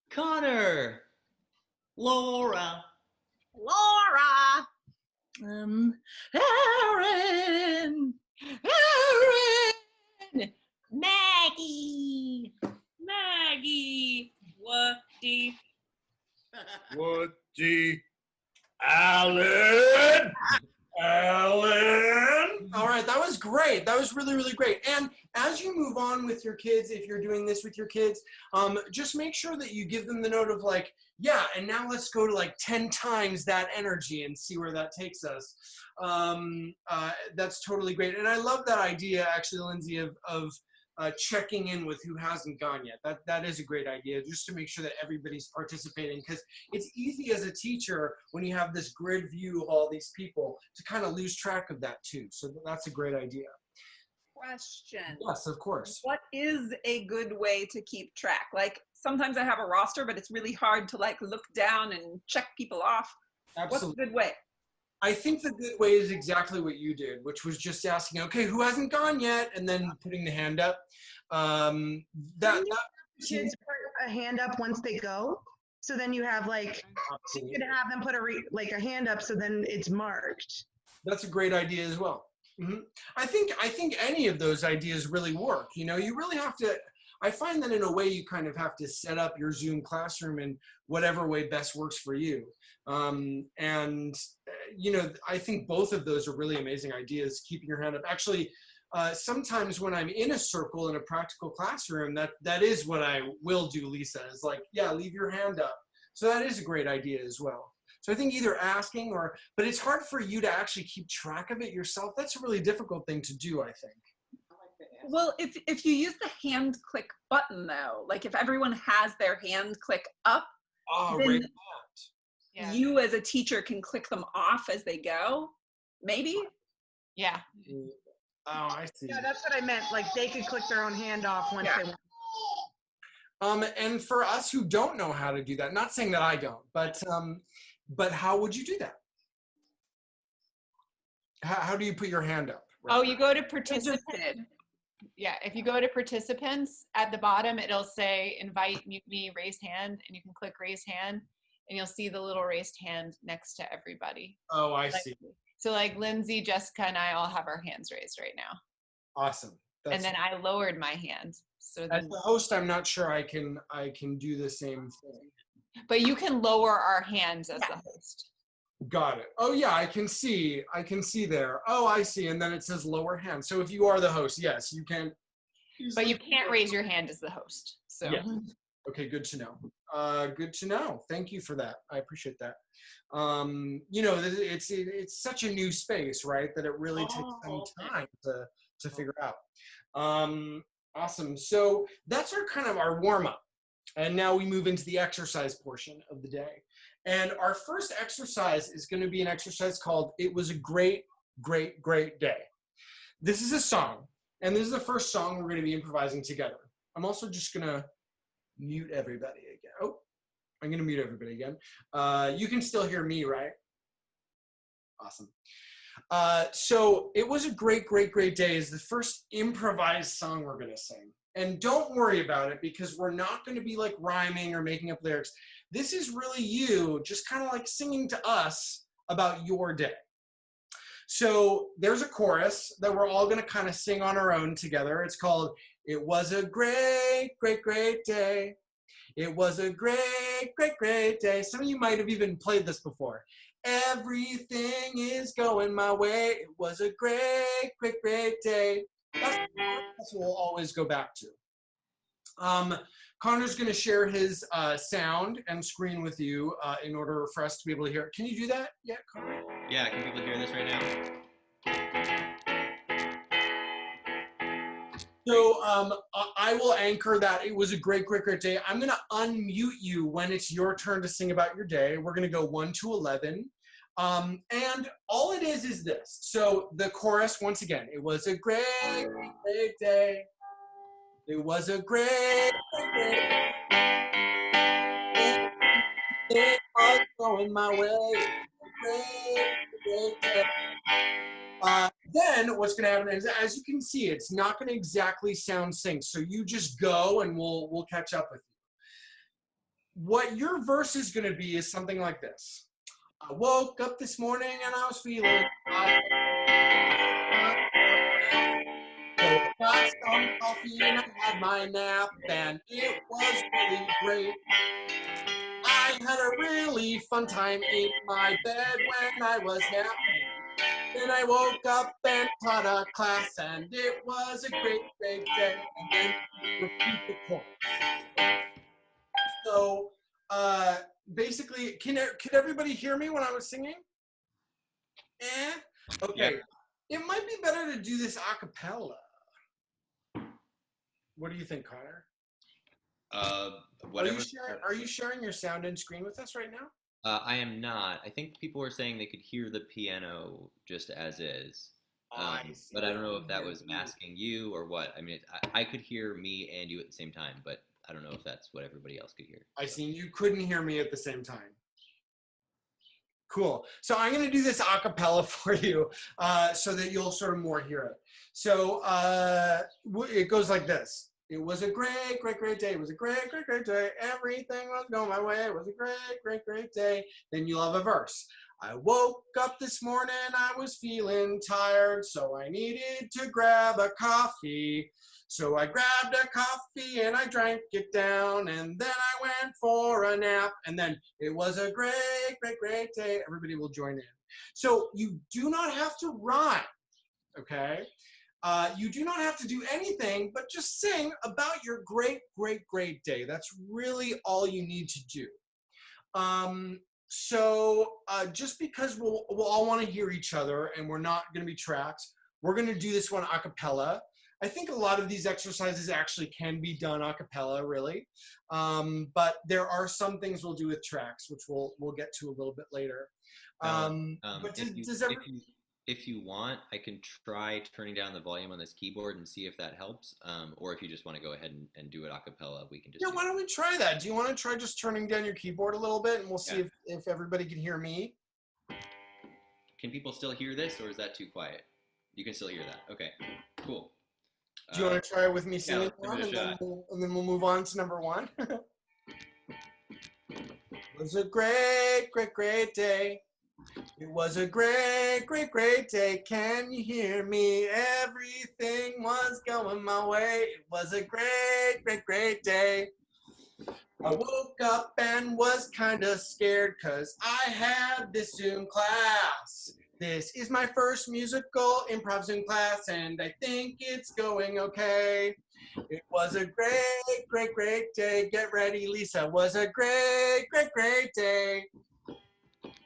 Connor. Laura. Laura. Aaron. Aaron. Maggie. Maggie. Woody. Woody. Alan. Alan. All right, that was great. That was really, really great. And as you move on with your kids, if you're doing this with your kids, just make sure that you give them the note of like, yeah, and now let's go to like 10 times that energy and see where that takes us. That's totally great. And I love that idea, actually, Lindsay, of checking in with who hasn't gone yet. That is a great idea, just to make sure that everybody's participating, because it's easy as a teacher when you have this grid view of all these people to kind of lose track of that too. So that's a great idea. Question. Yes, of course. What is a good way to keep track? Like sometimes I have a roster, but it's really hard to like look down and check people off. Absolutely. What's a good way? I think the good way is exactly what you did, which was just asking, okay, who hasn't gone yet? And then putting the hand up. Kids put a hand up once they go. So then you have like, you could have them put a hand up so then it's marked. That's a great idea as well. Mm-hmm. I think any of those ideas really work. You know, you really have to, I find that in a way you kind of have to set up your Zoom classroom in whatever way best works for you. You know, I think both of those are really amazing ideas, keeping your hand up. Actually, sometimes when I'm in a circle in a practical classroom, that is what I will do, Lisa, is like, yeah, leave your hand up. So that is a great idea as well. So I think either asking but it's hard for you to actually keep track of it yourself. That's a really difficult thing to do, I think. Well, if you use the hand click button though, like if everyone has their hand click up, Oh, then right. Yeah. you as a teacher can click them off as they go. Maybe. Yeah. Oh, I see. Yeah, that's what I meant. Like they could click their own hand off once Yeah. they want. And for us who don't know how to do that, not saying that I don't, but how would you do that? How do you put your hand up? Oh, you go to I just participants. did. Yeah, if you go to participants at the bottom, it'll say invite, mute me, raise hand, and you can click raise hand, and you'll see the little raised hand next to everybody. Oh, I Like, see. so like Lindsay, Jessica, and I all have our hands raised right now. Awesome. And then I lowered my hand. So as then, the host, I'm not sure I can do the same thing. but you can lower our hands as the host. Got it. Oh yeah, I can see there. Oh, I see. And then it says lower hand. So if you are the host, yes, you can. But you can't raise your hand as the host. So Yeah. Okay, good to know. Good to know. Thank you for that. I appreciate that. You know, it's such a new space, right? That it really takes some time to figure out. Awesome. So that's our kind of our warm up, and now we move into the exercise portion of the day. And our first exercise is going to be an exercise called "It Was a Great, Great, Great Day." This is a song, and this is the first song we're going to be improvising together. I'm also just going to mute everybody again. Oh, I'm going to mute everybody again. You can still hear me, right? Awesome. So "It Was a Great, Great, Great Day" is the first improvised song we're going to sing. And don't worry about it, because we're not going to be like rhyming or making up lyrics. This is really you just kind of like singing to us about your day. So there's a chorus that we're all going to kind of sing on our own together. It's called "It Was a Great, Great, Great Day. It was a great, great, great day." Some of you might have even played this before. "Everything is going my way. It was a great, great, great day." That's what we'll always go back to. Connor's going to share his sound and screen with you in order for us to be able to hear it. Can you do that yet, Connor? Yeah, can people hear this right now? So I will anchor that "It was a great, great, great day." I'm going to unmute you when it's your turn to sing about your day. We're going to go 1 to 11. And all it is this. So the chorus, once again, "It was a great, great, great day. It was a great, great, great day. It was going my way. It was a great, great day." Then what's going to happen is, as you can see, it's not going to exactly sound synced. So you just go and we'll catch up with you. What your verse is going to be is something like this. "I woke up this morning and I was feeling tired. So I got some coffee and I had my nap, and it was really great. I had a really fun time in my bed when I was napping. Then I woke up and taught a class, and it was a great, great day." And then repeat the chorus. So basically, could everybody hear me when I was singing? Okay. Yep. It might be better to do this a cappella. What do you think, Connor? Whatever. Are you sharing your sound and screen with us right now? I am not. I think people were saying they could hear the piano just as is. But I don't know if that was masking you or what. I mean, I could hear me and you at the same time, but I don't know if that's what everybody else could hear. I see. You couldn't hear me at the same time. Cool. So I'm going to do this a cappella for you so that you'll sort of more hear it. So it goes like this. "It was a great, great, great day. It was a great, great, great day. Everything was going my way. It was a great, great, great day." Then you'll have a verse. "I woke up this morning. I was feeling tired, so I needed to grab a coffee. So I grabbed a coffee and I drank it down, and then I went for a nap. And then it was a great, great, great day." Everybody will join in. So you do not have to rhyme, okay? You do not have to do anything but just sing about your great, great, great day. That's really all you need to do. So just because we'll all want to hear each other and we're not going to be tracked, we're going to do this one a cappella. I think a lot of these exercises actually can be done a cappella, really. But there are some things we'll do with tracks, which we'll get to a little bit later. But If you want, I can try turning down the volume on this keyboard and see if that helps. Or if you just want to go ahead and do it a cappella, we can just. Yeah, why don't we try that? Do you want to try just turning down your keyboard a little bit, and we'll see if everybody can hear me? Can people still hear this, or is that too quiet? You can still hear that. Okay, cool. Do you want to try it with me singing let's give one, it a and shot. then we'll move on to number one? It was a great, great, great day. It was a great, great, great day. Can you hear me? Everything was going my way. It was a great, great, great day. I woke up and was kind of scared because I had this Zoom class. This is my first musical improv Zoom class, and I think it's going okay. It was a great, great, great day. Get ready, Lisa. It was a great, great, great day.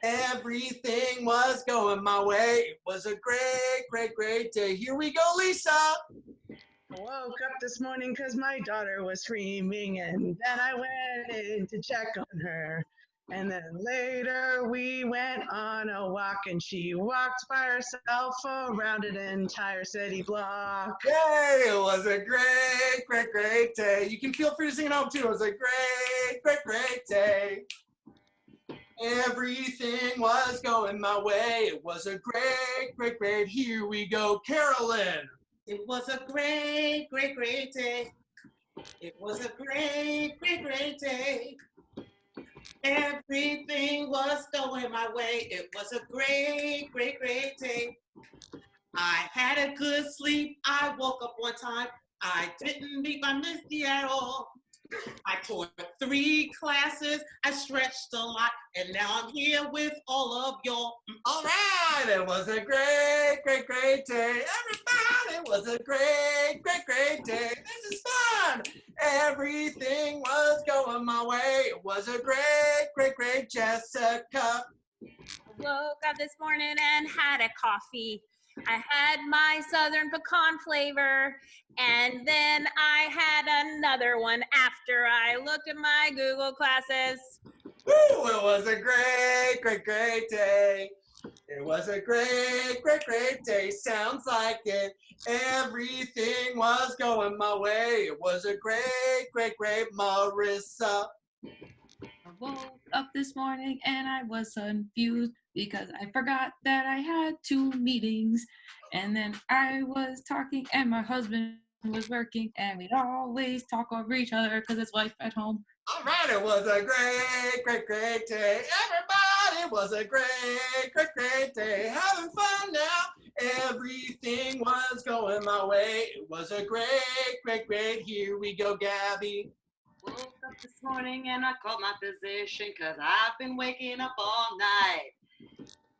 Everything was going my way. It was a great, great, great day. Here we go, Lisa. I woke up this morning because my daughter was screaming, and then I went in to check on her. And then later we went on a walk, and she walked by herself around an entire city block. Yay, it was a great, great, great day. You can feel free to sing it home too. It was a great, great, great day. Everything was going my way. It was a great, great, great. Here we go, Carolyn. It was a great, great, great day. It was a great, great, great day. Everything was going my way. It was a great, great, great day. I had a good sleep. I woke up one time. I didn't meet my Misty at all. I taught 3 classes. I stretched a lot. And now I'm here with all of y'all. All right, it was a great, great, great day. Everybody, it was a great, great, great day. This is fun. Everything was going my way. It was a great, great, great Jessica. I woke up this morning and had a coffee. I had my southern pecan flavor, and then I had another one after I looked at my Google classes. Woo, it was a great, great, great day. It was a great, great, great day. Sounds like it. Everything was going my way. It was a great, great, great Marissa. I woke up this morning and I was confused because I forgot that I had 2 meetings. And then I was talking and my husband was working, and we'd always talk over each other because it's life at home. All right, it was a great, great, great day. Everybody, it was a great, great, great day. Having fun now. Everything was going my way. It was a great, great, great. Here we go, Gabby. Woke up this morning and I called my physician because I've been waking up all night.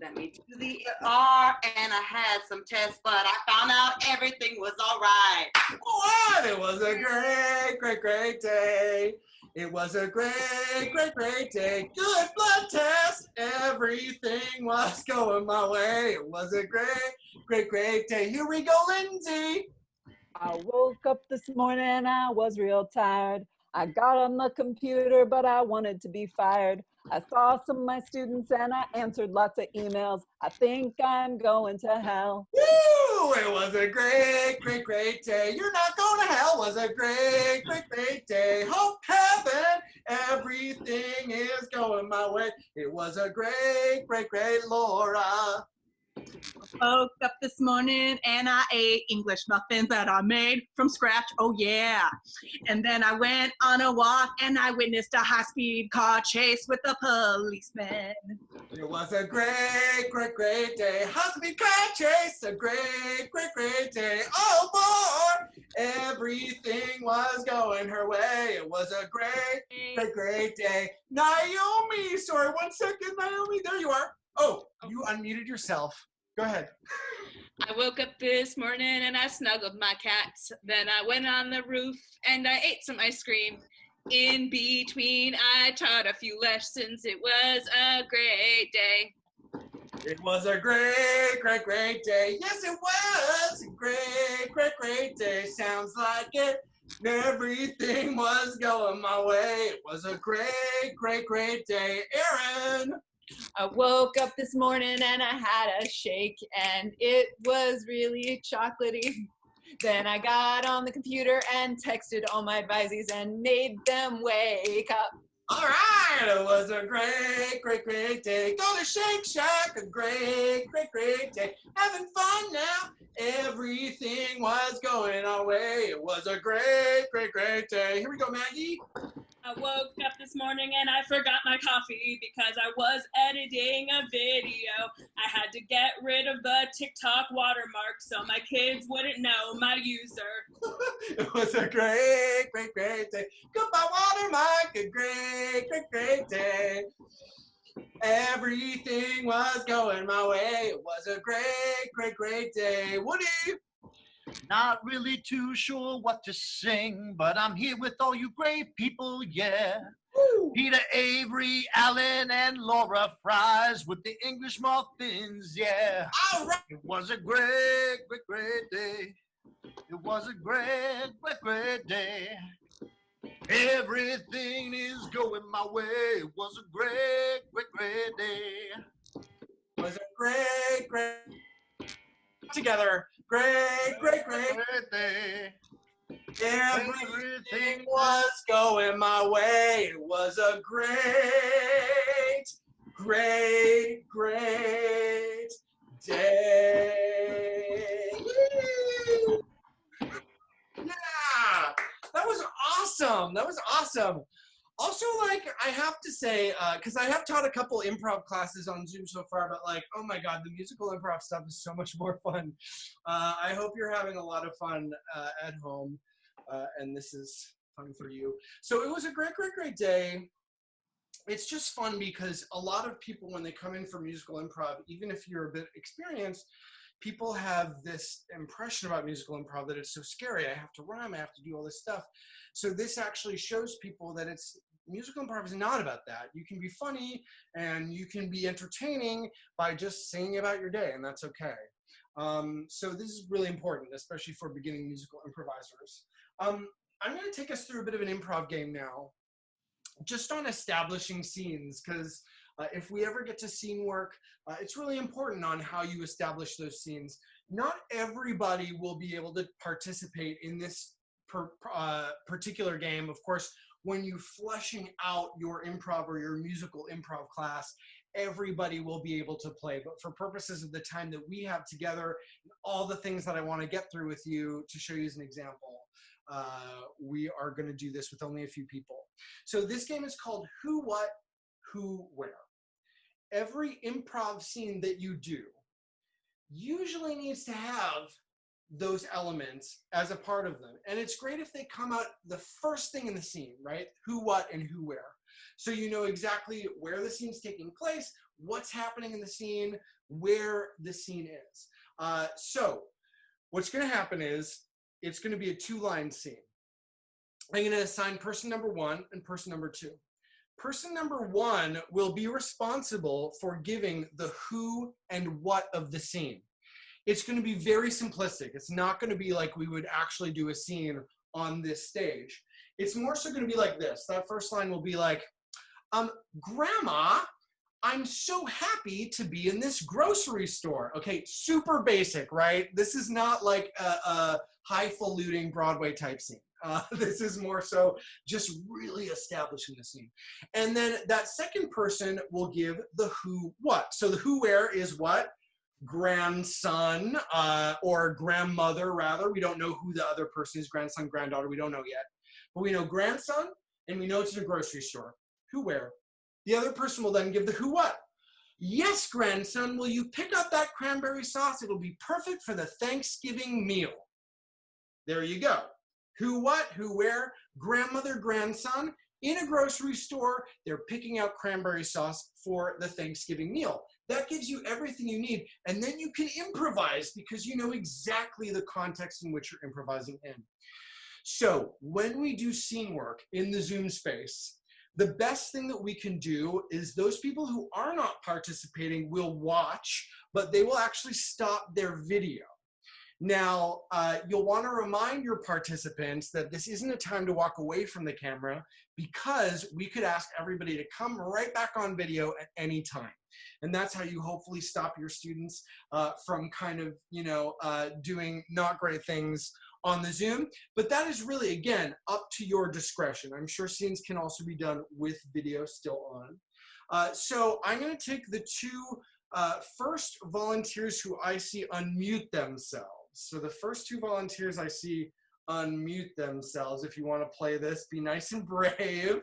Sent me to the ER and I had some tests, but I found out everything was all right. What? It was a great, great, great day. It was a great, great, great day. Good blood test. Everything was going my way. It was a great, great, great day. Here we go, Lindsay. I woke up this morning and I was real tired. I got on the computer, but I wanted to be fired. I saw some of my students and I answered lots of emails. I think I'm going to hell. Woo! It was a great, great, great day. You're not going to hell. It was a great, great, great day. Hope heaven, everything is going my way. It was a great, great, great Laura. Woke up this morning and I ate English muffins that I made from scratch. Oh yeah. And then I went on a walk and I witnessed a high-speed car chase with a policeman. It was a great, great, great day. High-speed car chase. A great, great, great day. Oh boy, everything was going her way. It was a great, great, great day. Naomi, sorry, 1 second, Naomi. There you are. Oh, you unmuted yourself. Go ahead. I woke up this morning and I snuggled my cat. Then I went on the roof and I ate some ice cream. In between, I taught a few lessons. It was a great day. It was a great, great, great day. Yes, it was a great, great, great day. Sounds like it. Everything was going my way. It was a great, great, great day. Aaron. I woke up this morning and I had a shake and it was really chocolatey. Then I got on the computer and texted all my advisees and made them wake up. All right, it was a great, great, great day. Go to Shake Shack, a great, great, great day. Having fun now. Everything was going our way. It was a great, great, great day. Here we go, Maggie. I woke up this morning and I forgot my coffee because I was editing a video. I had to get rid of the TikTok watermark so my kids wouldn't know my user. It was a great, great, great day. Goodbye, watermark, a great, great, great day. Everything was going my way. It was a great, great, great day. Woody. Not really too sure what to sing, but I'm here with all you great people, yeah. Woo. Peter, Avery, Alan, and Laura Fries with the English muffins, yeah. All right. It was a great, great, great day. It was a great, great, great day. Everything is going my way. It was a great, great, great day. It was a great, great together. Great, great, great. Great day. Everything was going my way. It was a great, great, great day. Woo! Yeah, that was awesome. That was awesome. Also, like, I have to say, because I have taught a couple improv classes on Zoom so far, but like, oh my God, the musical improv stuff is so much more fun. I hope you're having a lot of fun at home, and this is fun for you. So it was a great, great, great day. It's just fun because a lot of people, when they come in for musical improv, even if you're a bit experienced, people have this impression about musical improv that it's so scary. I have to rhyme, I have to do all this stuff. So this actually shows people that musical improv is not about that. You can be funny and you can be entertaining by just singing about your day, and that's okay. So this is really important, especially for beginning musical improvisers. I'm going to take us through a bit of an improv game now, just on establishing scenes, because if we ever get to scene work, it's really important on how you establish those scenes. Not everybody will be able to participate in this particular game. Of course, when you're fleshing out your improv or your musical improv class, everybody will be able to play. But for purposes of the time that we have together, all the things that I want to get through with you to show you as an example, we are going to do this with only a few people. So this game is called Who, What, Who, Where. Every improv scene that you do usually needs to have those elements as a part of them. And it's great if they come out the first thing in the scene, right? Who, what, and who, where. So you know exactly where the scene's taking place, what's happening in the scene, where the scene is. So what's going to happen is it's going to be a two-line scene. I'm going to assign person number 1 and person number 2. Person number 1 will be responsible for giving the who and what of the scene. It's going to be very simplistic. It's not going to be like we would actually do a scene on this stage. It's more so going to be like this. That first line will be like, Grandma, I'm so happy to be in this grocery store. Okay, super basic, right? This is not like a highfalutin Broadway type scene. This is more so just really establishing the scene. And then that second person will give the who, what. So the who, where is what? Grandson, or grandmother, rather. We don't know who the other person is, grandson, granddaughter, we don't know yet. But we know grandson, and we know it's in a grocery store. Who, where. The other person will then give the who, what. Yes, grandson, will you pick up that cranberry sauce? It'll be perfect for the Thanksgiving meal. There you go. Who, what, who, where, grandmother, grandson, in a grocery store, they're picking out cranberry sauce for the Thanksgiving meal. That gives you everything you need, and then you can improvise because you know exactly the context in which you're improvising in. So when we do scene work in the Zoom space, the best thing that we can do is those people who are not participating will watch, but they will actually stop their video. Now, you'll want to remind your participants that this isn't a time to walk away from the camera, because we could ask everybody to come right back on video at any time. And that's how you hopefully stop your students from kind of, doing not great things on the Zoom. But that is really, again, up to your discretion. I'm sure scenes can also be done with video still on. So I'm going to take the two first volunteers who I see unmute themselves. So the first two volunteers I see unmute themselves. If you want to play this, be nice and brave.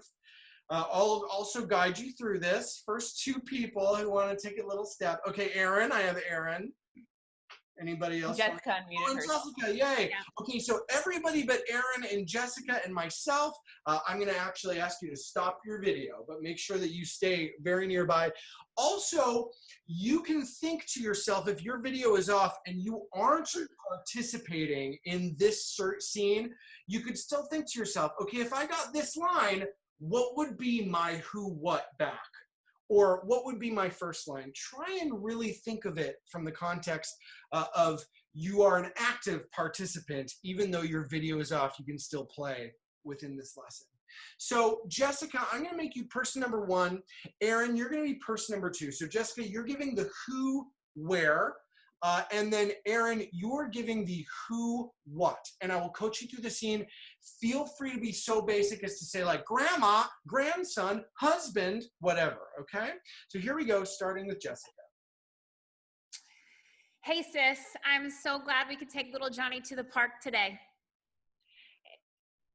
I'll also guide you through this. First two people who want to take a little step. Okay, Aaron, I have Aaron. Anybody else? Jessica unmuted herself. Jessica, yay. Okay, so everybody but Aaron and Jessica and myself, I'm going to actually ask you to stop your video, but make sure that you stay very nearby. Also, you can think to yourself, if your video is off and you aren't participating in this scene, you could still think to yourself, okay, if I got this line, what would be my who, what back? Or what would be my first line? Try and really think of it from the context of you are an active participant. Even though your video is off, you can still play within this lesson. So Jessica, I'm gonna make you person number one. Aaron, you're gonna be person number two. So Jessica, you're giving the who, where, and then Aaron, you're giving the who, what. And I will coach you through the scene. Feel free to be so basic as to say like grandma, grandson, husband, whatever, okay? So here we go, starting with Jessica. Hey sis, I'm so glad we could take little Johnny to the park today.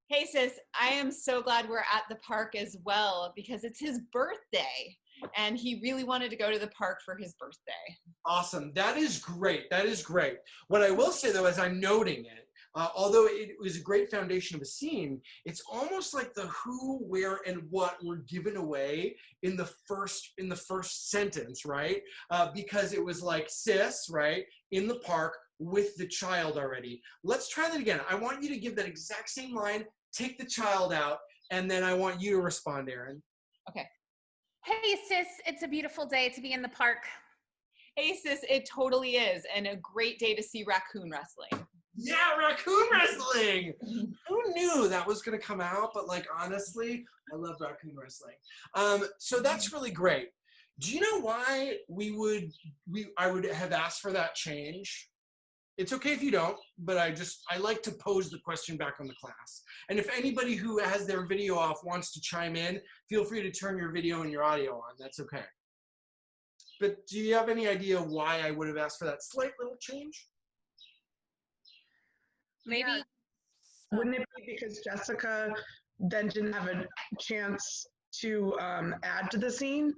Hey sis, I am so glad we're at the park as well because it's his birthday and he really wanted to go to the park for his birthday. Awesome, that is great, that is great. What I will say though, as I'm noting it, although it was a great foundation of a scene, it's almost like the who, where, and what were given away in the first sentence, right? Because it was like sis, right, in the park with the child already. Let's try that again. I want you to give that exact same line, take the child out, and then I want you to respond, Aaron. Okay. Hey sis, it's a beautiful day to be in the park. Hey sis, it totally is, and a great day to see raccoon wrestling. Yeah, raccoon wrestling! Who knew that was gonna come out? But like, honestly, I love raccoon wrestling. So that's really great. Do you know why I would have asked for that change? It's okay if you don't, but I like to pose the question back on the class. And if anybody who has their video off wants to chime in, feel free to turn your video and your audio on, that's okay. But do you have any idea why I would have asked for that slight little change? Maybe. Yeah. Wouldn't it be because Jessica then didn't have a chance to add to the scene?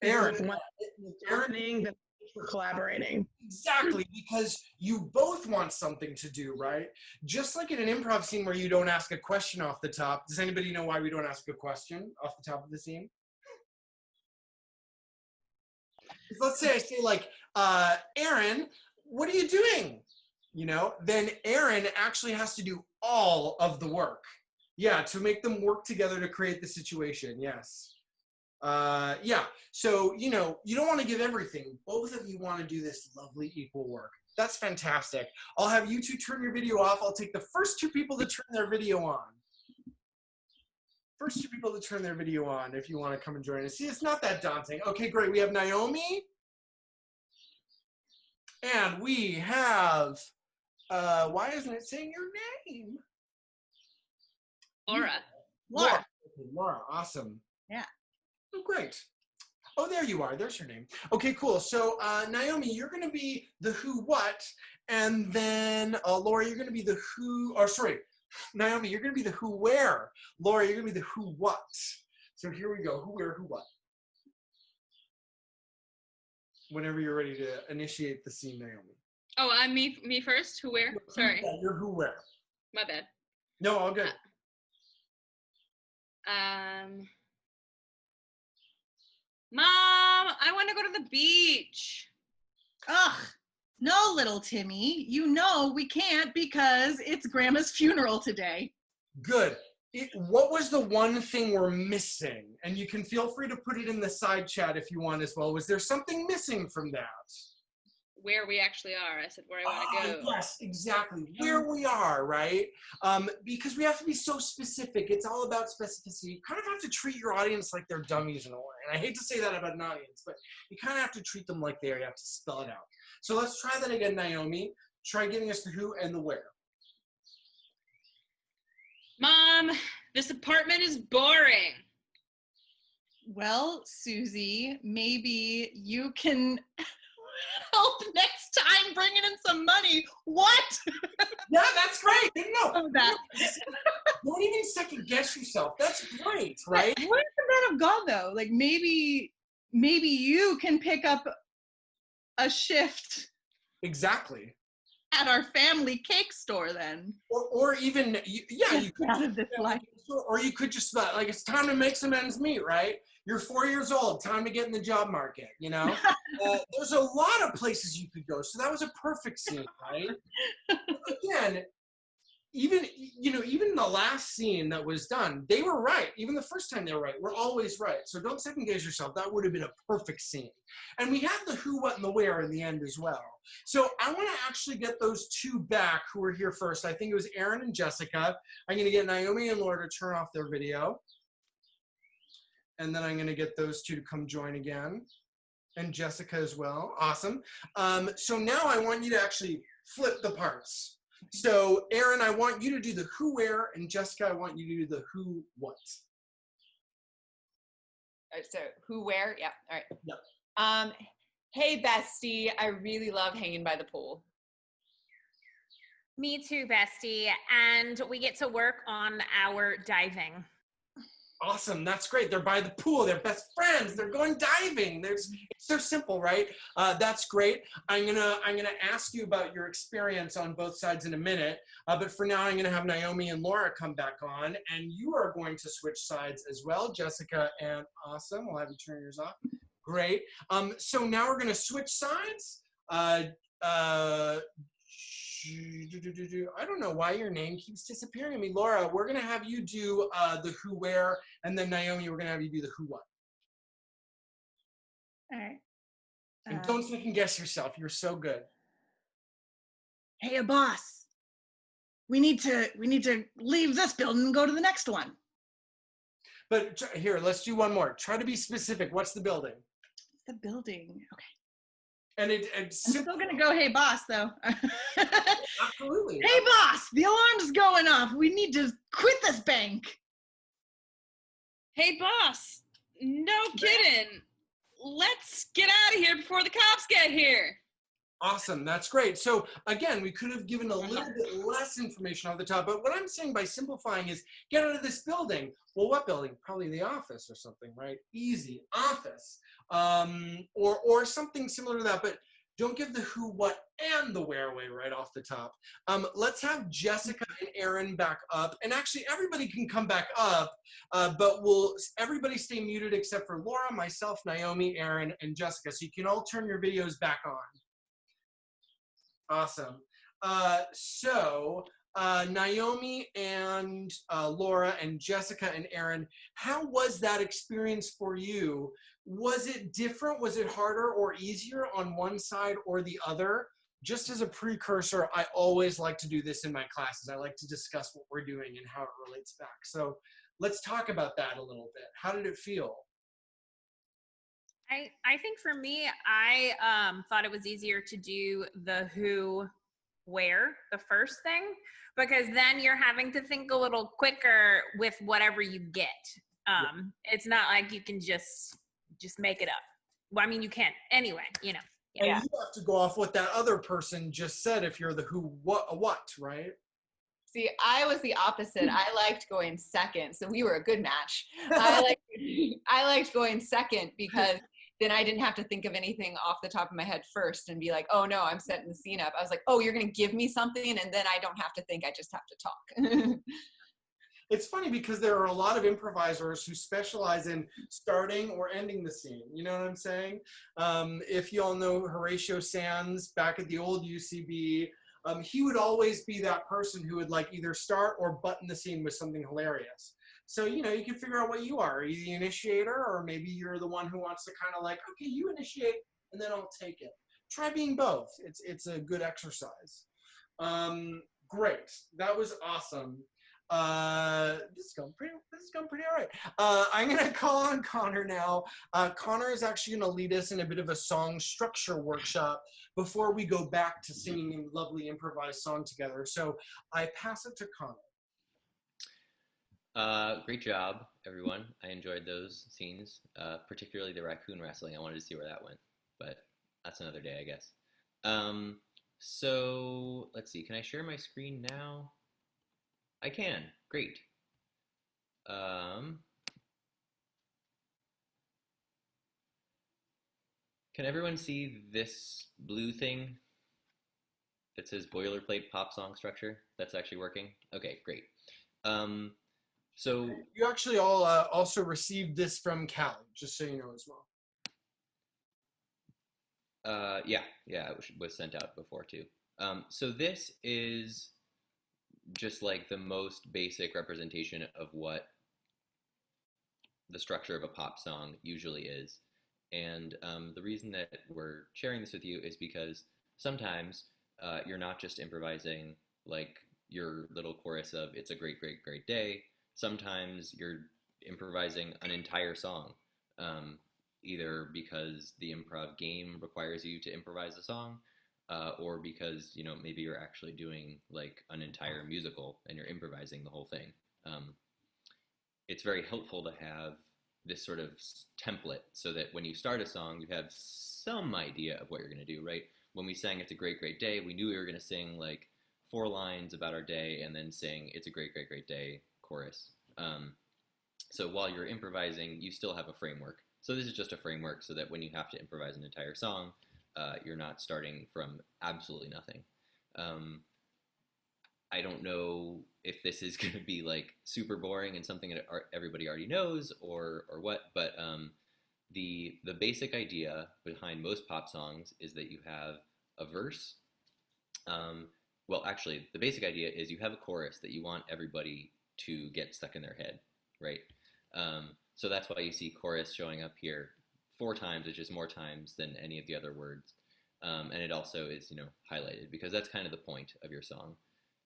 Aaron, If one was happening, then we're collaborating. Exactly, because you both want something to do, right? Just like in an improv scene where you don't ask a question off the top. Does anybody know why we don't ask a question off the top of the scene? Let's say I say like, Aaron, what are you doing? You know, then Aaron actually has to do all of the work. Yeah, to make them work together to create the situation, yes. Yeah, so, you know, you don't want to give everything. Both of you want to do this lovely equal work. That's fantastic. I'll have you two turn your video off. I'll take the first two people to turn their video on. First two people to turn their video on if you want to come and join us. See, it's not that daunting. Okay, great. We have Naomi. And we have, why isn't it saying your name? Laura. Laura. Laura, awesome. Yeah. Oh, great. Oh, there you are. There's your name. Okay, cool. So, Naomi, you're going to be the who, what, and then Laura, you're going to be the who, or sorry, Naomi, you're going to be the who, where. Laura, you're going to be the who, what. So here we go. Who, where, who, what. Whenever you're ready to initiate the scene, Naomi. Oh, I'm me first? Who, where? Sorry. Yeah, you're who, where. My bad. No, all good. Mom, I want to go to the beach. Ugh, no, little Timmy. You know we can't because it's Grandma's funeral today. Good. What was the one thing we're missing? And you can feel free to put it in the side chat if you want as well. Was there something missing from that? Where we actually are. I said where I want to go. Yes, exactly. Where we are, right? Because we have to be so specific. It's all about specificity. You kind of have to treat your audience like they're dummies in a way. And I hate to say that about an audience, but you kind of have to treat them like they are. You have to spell it out. So let's try that again, Naomi. Try giving us the who and the where. Mom, this apartment is boring. Well, Susie, maybe you can help next time bringing in some money. What? Yeah, that's great. No, Oh, that. don't even second guess yourself. That's great, right? Where could that have gone though? Like maybe you can pick up a shift Exactly. at our family cake store then. Or even, yeah, you could. Out of this life. Or you could just, like, it's time to make some ends meet, right? You're 4 years old, time to get in the job market, you know? There's a lot of places you could go. So that was a perfect scene, right? Again, even the last scene that was done, they were right. Even the first time they were right. We're always right. So don't second guess yourself. That would have been a perfect scene. And we have the who, what, and the where in the end as well. So I want to actually get those two back who were here first. I think it was Aaron and Jessica. I'm going to get Naomi and Laura to turn off their video. And then I'm going to get those two to come join again. And Jessica as well. Awesome. So now I want you to actually flip the parts. So Aaron, I want you to do the who, where, and Jessica, I want you to do the who, what. So who, where? Yeah. All right. Yep. Hey, bestie. I really love hanging by the pool. Me too, bestie. And we get to work on our diving. Awesome, that's great. They're by the pool, they're best friends, they're going diving. It's so simple, right? That's great. I'm gonna ask you about your experience on both sides in a minute, but for now I'm gonna have Naomi and Laura come back on, and you are going to switch sides as well, Jessica, and awesome, we'll have you turn yours off. Great. So now we're gonna switch sides. I don't know why your name keeps disappearing on me. Laura, we're going to have you do the who, where, and then Naomi, we're going to have you do the who, what. All right. And don't second guess yourself. You're so good. Hey, boss. We need to leave this building and go to the next one. But here, let's do one more. Try to be specific. What's the building? The building. Okay. And I'm still gonna go, hey boss, though. Absolutely. Hey boss, the alarm's going off. We need to quit this bank. Hey, boss. No kidding. Let's get out of here before the cops get here. Awesome, that's great. So again, we could have given a little bit less information off the top, but what I'm saying by simplifying is get out of this building. Well, what building? Probably the office or something, right? Easy, office. Or something similar to that, but don't give the who, what, and the where away right off the top. Let's have Jessica and Aaron back up, and actually everybody can come back up, but everybody stay muted except for Laura, myself, Naomi, Aaron, and Jessica, so you can all turn your videos back on. Awesome. Naomi and Laura and Jessica and Aaron, how was that experience for you? Was it different? Was it harder or easier on one side or the other? Just as a precursor, I always like to do this in my classes. I like to discuss what we're doing and how it relates back. So let's talk about that a little bit. How did it feel? I think for me, I thought it was easier to do the who, where, the first thing, because then you're having to think a little quicker with whatever you get. It's not like you can just make it up. Well, I mean, you can anyway, you know. And you have to go off what that other person just said if you're the who, what, right? See, I was the opposite. I liked going second, so we were a good match. I liked going second because then I didn't have to think of anything off the top of my head first and be like, oh no, I'm setting the scene up. I was like, oh, you're gonna give me something, and then I don't have to think, I just have to talk. It's funny because there are a lot of improvisers who specialize in starting or ending the scene. You know what I'm saying? If you all know Horatio Sands back at the old UCB, he would always be that person who would like either start or button the scene with something hilarious. So, you know, you can figure out what you are. Are you the initiator, or maybe you're the one who wants to kind of like, okay, you initiate and then I'll take it. Try being both. It's a good exercise. Great. That was awesome. This is going pretty all right. I'm gonna call on Connor now. Connor is actually gonna lead us in a bit of a song structure workshop before we go back to singing a lovely improvised song together. So I pass it to Connor. Great job, everyone. I enjoyed those scenes, particularly the raccoon wrestling. I wanted to see where that went, but that's another day, I guess. So let's see. Can I share my screen now? I can. Great. Can everyone see this blue thing that says boilerplate pop song structure? That's actually working? Okay, great. So you actually all also received this from Callie, just so you know as well. Yeah, it was sent out before too. So this is just like the most basic representation of what the structure of a pop song usually is. And the reason that we're sharing this with you is because sometimes you're not just improvising like your little chorus of "It's a great, great, great day." Sometimes you're improvising an entire song, either because the improv game requires you to improvise a song, or because, you know, maybe you're actually doing like an entire musical and you're improvising the whole thing. It's very helpful to have this sort of template so that when you start a song, you have some idea of what you're going to do, right? When we sang "It's a Great, Great Day," we knew we were going to sing like 4 lines about our day and then sing "It's a Great, Great, Great Day" chorus. So while you're improvising, you still have a framework. So this is just a framework so that when you have to improvise an entire song, you're not starting from absolutely nothing. I don't know if this is going to be like super boring and something that everybody already knows or what, but the basic idea behind most pop songs is that you have a verse. Well, actually, the basic idea is you have a chorus that you want everybody to get stuck in their head, right? So that's why you see chorus showing up here 4 times, which is more times than any of the other words. And it also is, you know, highlighted because that's kind of the point of your song.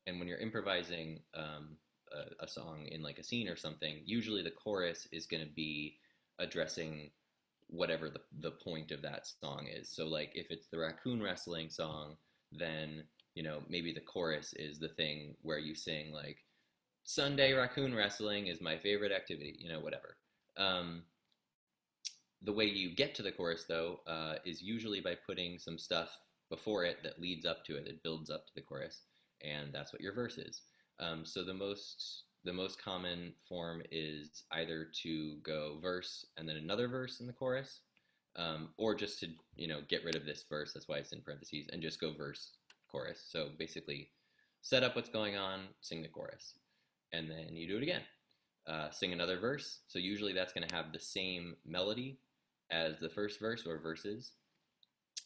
And when you're improvising a song in like a scene or something, usually the chorus is going to be addressing whatever the point of that song is. So like if it's the raccoon wrestling song, then, you know, maybe the chorus is the thing where you sing like, "Sunday raccoon wrestling is my favorite activity," you know, whatever. The way you get to the chorus, though, is usually by putting some stuff before it that leads up to it. It builds up to the chorus, and that's what your verse is. So the most common form is either to go verse and then another verse in the chorus, or just to, you know, get rid of this verse. That's why it's in parentheses, and just go verse, chorus. So basically, set up what's going on, sing the chorus, and then you do it again. Sing another verse. So usually that's going to have the same melody as the first verse or verses,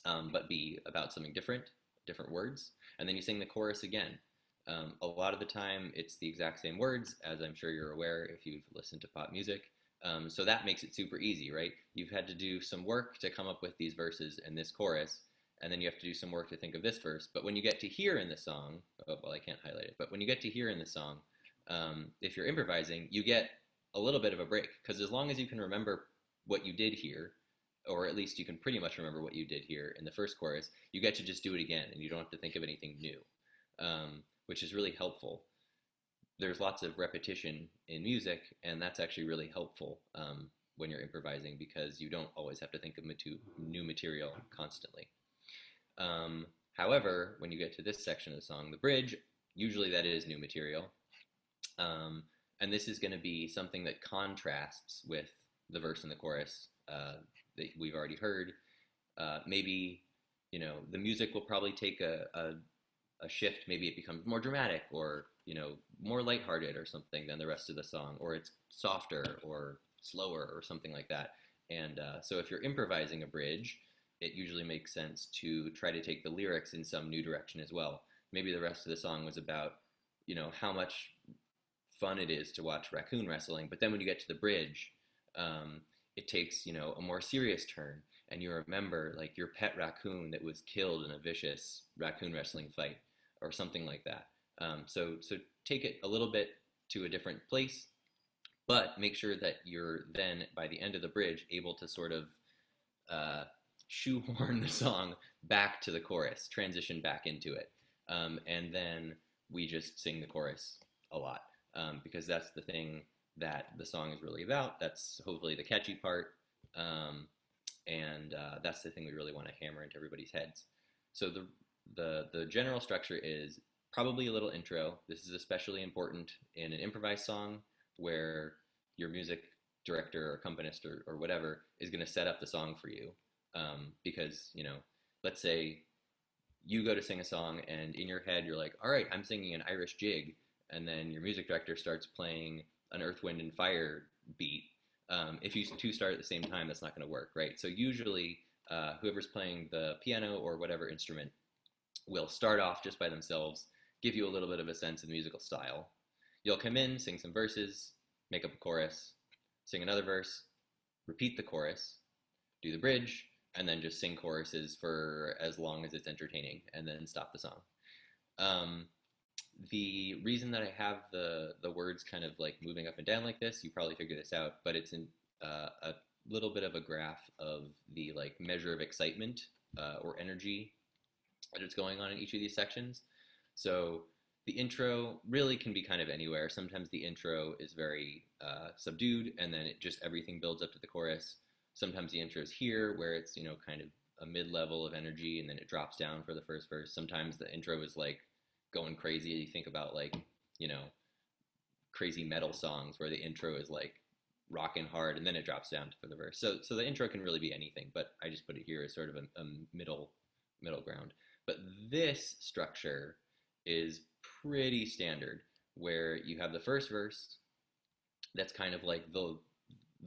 but be about something different words. And then you sing the chorus again. A lot of the time it's the exact same words, as I'm sure you're aware if you've listened to pop music. So that makes it super easy, right? You've had to do some work to come up with these verses and this chorus, and then you have to do some work to think of this verse. But when you get to here in the song, well, I can't highlight it, but when you get to here in the song, if you're improvising, you get a little bit of a break, because as long as you can remember what you did here, or at least you can pretty much remember what you did here in the first chorus, you get to just do it again, and you don't have to think of anything new, which is really helpful. There's lots of repetition in music, and that's actually really helpful when you're improvising, because you don't always have to think of new material constantly. However, when you get to this section of the song, the bridge, usually that is new material. And this is going to be something that contrasts with the verse and the chorus that we've already heard. Maybe, you know, the music will probably take a shift. Maybe it becomes more dramatic, or, you know, more lighthearted or something than the rest of the song, or it's softer or slower or something like that. And so if you're improvising a bridge, it usually makes sense to try to take the lyrics in some new direction as well. maybe the rest of the song was about, you know, how much fun it is to watch raccoon wrestling. But then when you get to the bridge, it takes, you know, a more serious turn, and you remember like your pet raccoon that was killed in a vicious raccoon wrestling fight or something like that. So take it a little bit to a different place, but make sure that you're then, by the end of the bridge, able to sort of shoehorn the song back to the chorus, transition back into it. And then we just sing the chorus a lot, because that's the thing that the song is really about. That's hopefully the catchy part. And that's the thing we really want to hammer into everybody's heads. So the general structure is probably a little intro. This is especially important in an improvised song where your music director or accompanist or whatever is going to set up the song for you. Because, you know, let's say you go to sing a song and in your head you're like, all right, I'm singing an Irish jig, and then your music director starts playing an Earth, Wind, and Fire beat. If you two start at the same time, that's not going to work, right? So usually whoever's playing the piano or whatever instrument will start off just by themselves, give you a little bit of a sense of the musical style. You'll come in, sing some verses, make up a chorus, sing another verse, repeat the chorus, do the bridge, and then just sing choruses for as long as it's entertaining, and then stop the song. The reason that I have the words kind of like moving up and down like this, you probably figured this out, but it's in a little bit of a graph of the like measure of excitement or energy that is going on in each of these sections. So the intro really can be kind of anywhere. Sometimes the intro is very subdued, and then it just everything builds up to the chorus. Sometimes the intro is here, where it's, you know, kind of a mid-level of energy, and then it drops down for the first verse. Sometimes the intro is like going crazy. You think about like, you know, crazy metal songs where the intro is like rocking hard, and then it drops down for the verse. So the intro can really be anything, but I just put it here as sort of a middle ground. But this structure is pretty standard, where you have the first verse that's kind of like the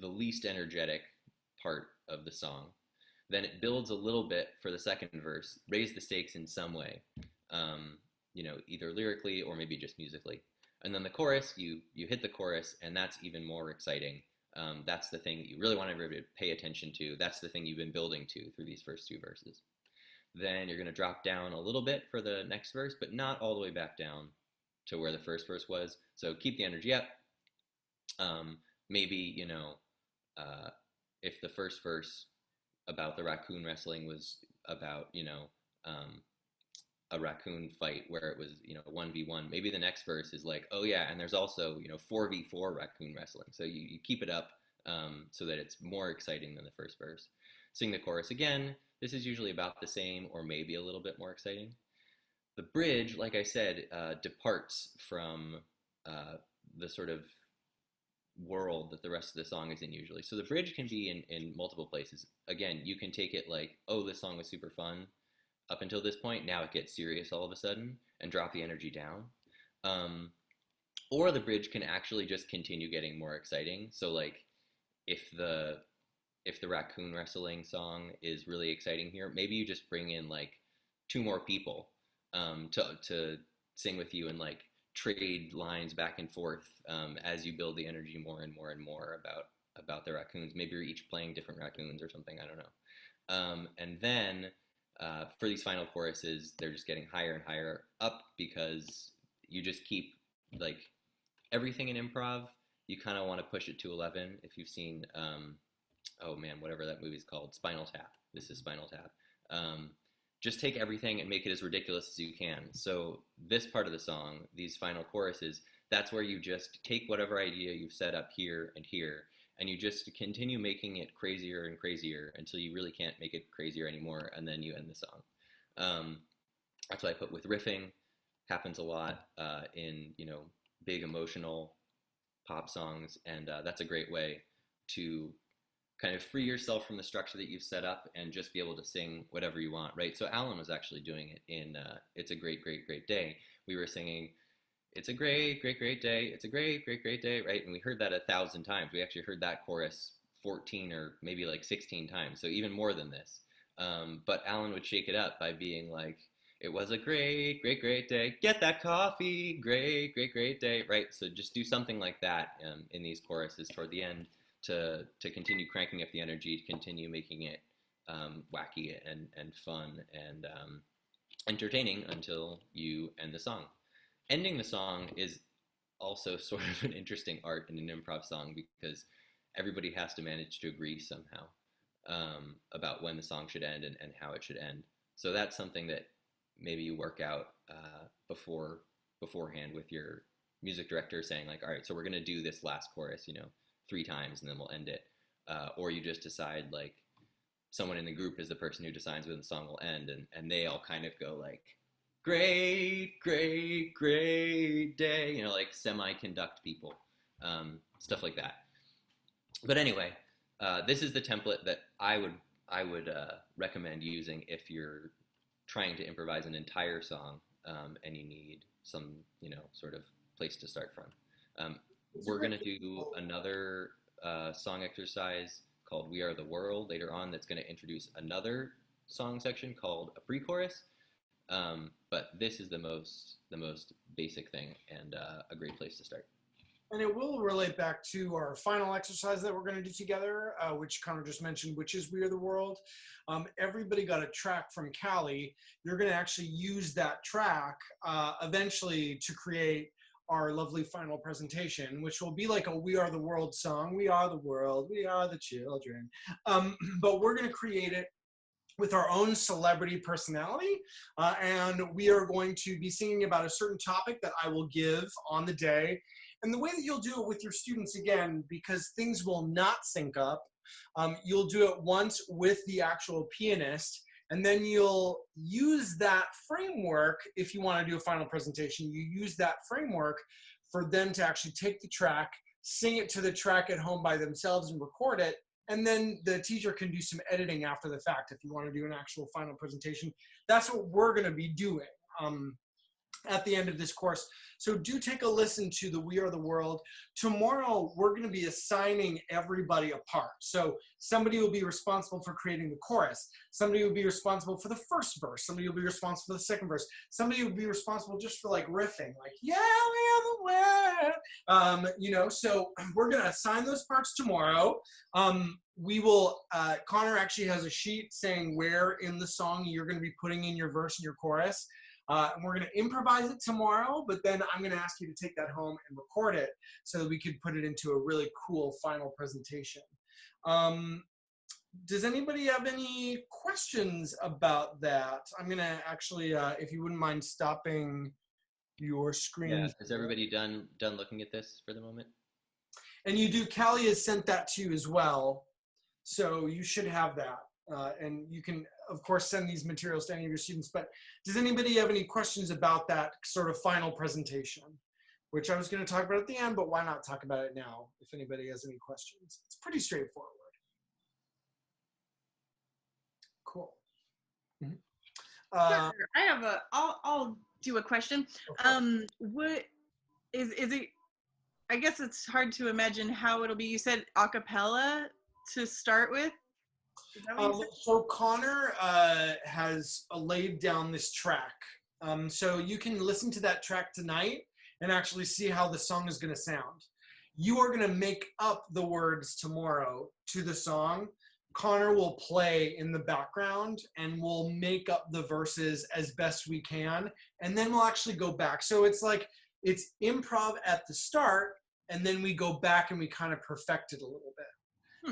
least energetic part of the song. Then it builds a little bit for the second verse, raise the stakes in some way, you know, either lyrically or maybe just musically. And then the chorus, you hit the chorus, and that's even more exciting. That's the thing that you really want everybody to pay attention to. That's the thing you've been building to through these first two verses. Then you're going to drop down a little bit for the next verse, but not all the way back down to where the first verse was. So keep the energy up. Maybe, you know, if the first verse about the raccoon wrestling was about, you know, a raccoon fight where it was, you know, 1v1, maybe the next verse is like, oh yeah, and there's also, you know, 4v4 raccoon wrestling. So you keep it up so that it's more exciting than the first verse. Sing the chorus again. This is usually about the same or maybe a little bit more exciting. The bridge, like I said, departs from the sort of world that the rest of the song is in usually. So the bridge can be in multiple places. Again, you can take it like, oh, this song was super fun up until this point. Now it gets serious all of a sudden, and drop the energy down. Or the bridge can actually just continue getting more exciting. So like if the raccoon wrestling song is really exciting here, maybe you just bring in like two more people to sing with you and like trade lines back and forth as you build the energy more and more and more about the raccoons. Maybe you're each playing different raccoons or something, I don't know. And then for these final choruses, they're just getting higher and higher up, because you just keep like everything in improv, you kind of want to push it to 11. If you've seen oh man, whatever that movie's called, Spinal Tap. This is Spinal Tap. Just take everything and make it as ridiculous as you can. So this part of the song, these final choruses, that's where you just take whatever idea you've set up here, and you just continue making it crazier and crazier until you really can't make it crazier anymore, and then you end the song. That's what I put with riffing. Happens a lot in, you know, big emotional pop songs, and that's a great way to kind of free yourself from the structure that you've set up and just be able to sing whatever you want, right? So Alan was actually doing it in It's a Great, Great, Great Day. We were singing, it's a great, great, great day, it's a great, great, great day, right? And we heard that 1,000 times. We actually heard that chorus 14 or maybe like 16 times, so even more than this. But Alan would shake it up by being like, it was a great, great, great day. Get that coffee. Great, great, great day. Right. So just do something like that in these choruses toward the end to continue cranking up the energy, to continue making it wacky and fun and entertaining until you end the song. Ending the song is also sort of an interesting art in an improv song because everybody has to manage to agree somehow about when the song should end and how it should end. So that's something that maybe you work out beforehand with your music director, saying like, all right, so we're going to do this last chorus, 3 times, and then we'll end it. Or you just decide like someone in the group is the person who decides when the song will end, and they all kind of go like, great, great, great day, like semi-conduct people, stuff like that. But anyway, this is the template that I would recommend using if you're trying to improvise an entire song and you need some, sort of place to start from. We're going to do another song exercise called We Are the World later on that's going to introduce another song section called a pre-chorus. But this is the most basic thing and a great place to start. And it will relate back to our final exercise that we're going to do together, which Connor just mentioned, which is We Are the World. Everybody got a track from Callie. You're going to actually use that track eventually to create our lovely final presentation, which will be like a We Are the World song. We are the world, we are the children. But we're going to create it with our own celebrity personality, and we are going to be singing about a certain topic that I will give on the day. And the way that you'll do it with your students, again, because things will not sync up, you'll do it once with the actual pianist, and then you'll use that framework. If you want to do a final presentation, you use that framework for them to actually take the track, sing it to the track at home by themselves and record it. And then the teacher can do some editing after the fact if you want to do an actual final presentation. That's what we're going to be doing at the end of this course. So do take a listen to the We Are the World. Tomorrow, we're going to be assigning everybody a part. So somebody will be responsible for creating the chorus. Somebody will be responsible for the first verse. Somebody will be responsible for the second verse. Somebody will be responsible just for like riffing, like, yeah, we are the world. So we're going to assign those parts tomorrow. We will, Connor actually has a sheet saying where in the song you're going to be putting in your verse and your chorus. And we're going to improvise it tomorrow, but then I'm going to ask you to take that home and record it so that we could put it into a really cool final presentation. Does anybody have any questions about that? I'm going to actually, if you wouldn't mind stopping your screen. Yeah, is everybody done looking at this for the moment? And you do, Callie has sent that to you as well. So you should have that. And you can, of course, send these materials to any of your students. But does anybody have any questions about that sort of final presentation? Which I was going to talk about at the end, but why not talk about it now if anybody has any questions? It's pretty straightforward. Cool. Mm-hmm. Sure. I have I'll do a question. Okay. What is it? I guess it's hard to imagine how it'll be. You said a cappella to start with? Is that what you said? So Connor has laid down this track. So you can listen to that track tonight and actually see how the song is going to sound. You are going to make up the words tomorrow to the song. Connor will play in the background and we'll make up the verses as best we can. And then we'll actually go back. So it's like, it's improv at the start and then we go back and we kind of perfect it a little bit.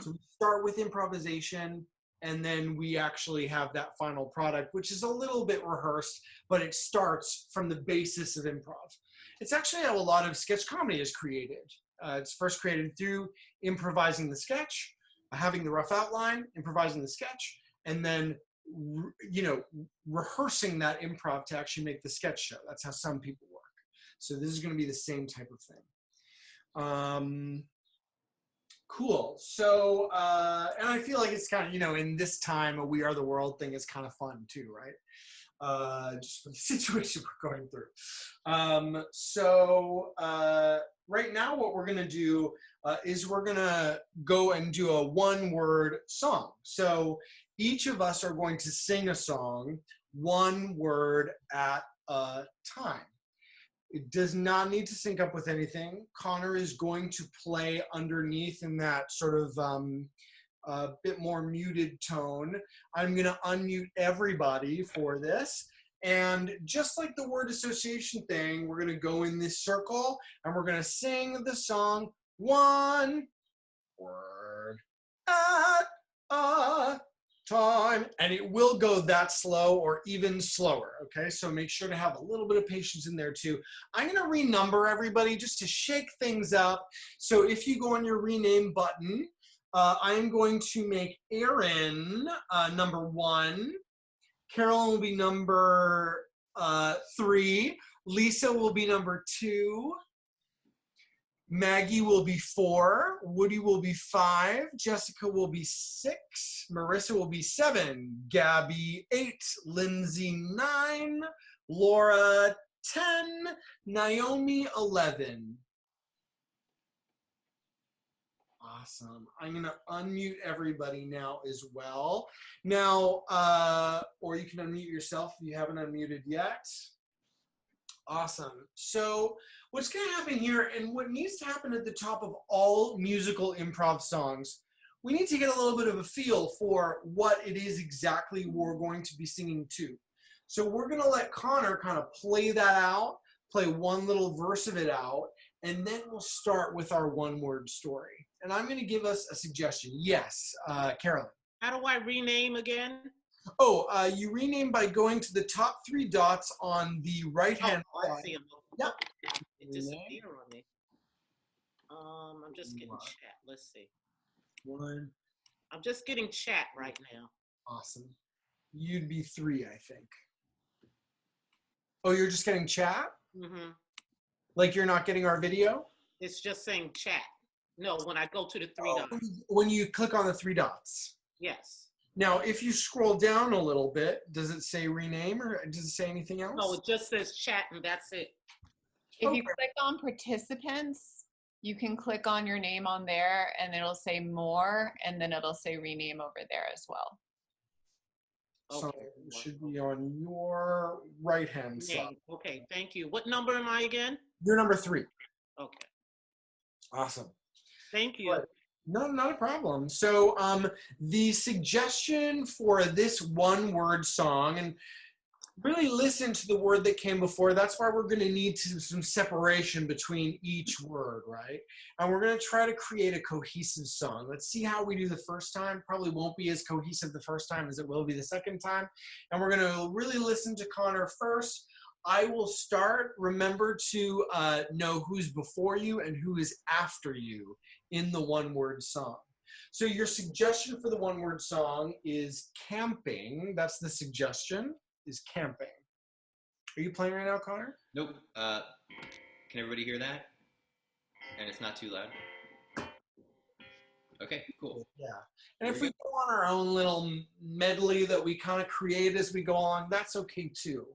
So we start with improvisation and then we actually have that final product, which is a little bit rehearsed, but it starts from the basis of improv. It's actually how a lot of sketch comedy is created. It's first created through improvising the sketch, having the rough outline, improvising the sketch, and then rehearsing that improv to actually make the sketch show. That's how some people work. So this is going to be the same type of thing. Cool. So, and I feel like it's kind of, in this time, a We Are the World thing is kind of fun too, right? Just for the situation we're going through. Right now what we're going to do is we're going to go and do a one-word song. So each of us are going to sing a song one word at a time. It does not need to sync up with anything. Connor is going to play underneath in that sort of a bit more muted tone. I'm going to unmute everybody for this. And just like the word association thing, we're going to go in this circle and we're going to sing the song one word at a time. And it will go that slow or even slower, okay? So make sure to have a little bit of patience in there too. I'm going to renumber everybody just to shake things up. So if you go on your rename button, I'm going to make Aaron number 1. Carolyn will be number 3. Lisa will be number 2. Maggie will be 4. Woody will be 5. Jessica will be 6. Marissa will be 7. Gabby 8. Lindsay 9. Laura 10. Naomi 11. Awesome. I'm going to unmute everybody now as well. Now, or you can unmute yourself if you haven't unmuted yet. Awesome. So what's going to happen here, and what needs to happen at the top of all musical improv songs, we need to get a little bit of a feel for what it is exactly we're going to be singing to. So we're going to let Connor kind of play that out, play one little verse of it out, and then we'll start with our one-word story. And I'm going to give us a suggestion. Yes, Carolyn. How do I rename again? Oh, you rename by going to the top 3 dots on the right-hand I side. see them. Yep. It disappeared on me. I'm just getting chat. Let's see. 1. I'm just getting chat right now. Awesome. You'd be 3, I think. Oh, you're just getting chat? Mm-hmm. Like you're not getting our video? It's just saying chat. No, when I go to the 3 dots. When you click on the 3 dots. Yes. Now, if you scroll down a little bit, does it say rename or does it say anything else? No, it just says chat and that's it. If you click on participants, you can click on your name on there and it'll say more and then it'll say rename over there as well. So it should be on your right-hand side. Okay, thank you. What number am I again? You're number 3. Okay. Awesome. Thank you. No, not a problem. So the suggestion for this one-word song, and really listen to the word that came before. That's why we're going to need some separation between each word, right? And we're going to try to create a cohesive song. Let's see how we do the first time. Probably won't be as cohesive the first time as it will be the second time. And we're going to really listen to Connor first. I will start. Remember to know who's before you and who is after you in the one-word song. So your suggestion for the one-word song is camping. That's the suggestion, is camping. Are you playing right now, Connor? Nope. Can everybody hear that? And it's not too loud? Okay, cool. Yeah. And if we go on our own little medley that we kind of create as we go along, that's okay too.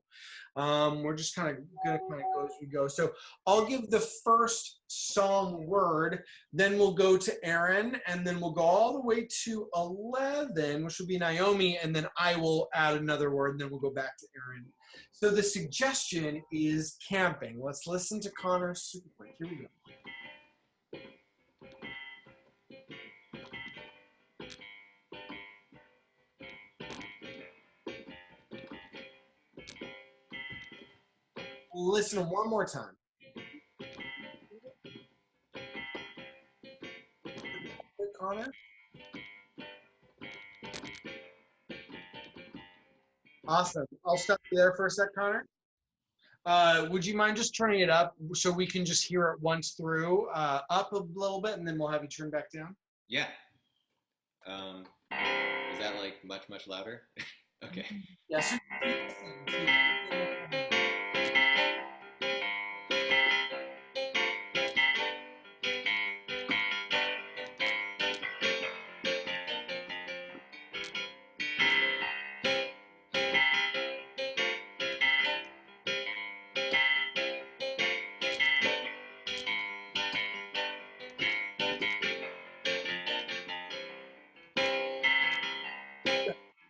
We're just kind of gonna go as we go. So I'll give the first song word, then we'll go to Aaron, and then we'll go all the way to 11, which will be Naomi, and then I will add another word, and then we'll go back to Aaron. So the suggestion is camping. Let's listen to Connor super quick. Here we go. Listen one more time. Connor? Awesome. I'll stop you there for a sec, Connor. Would you mind just turning it up so we can just hear it once through, up a little bit, and then we'll have you turn back down? Yeah. Is that like much louder? Okay. Yes.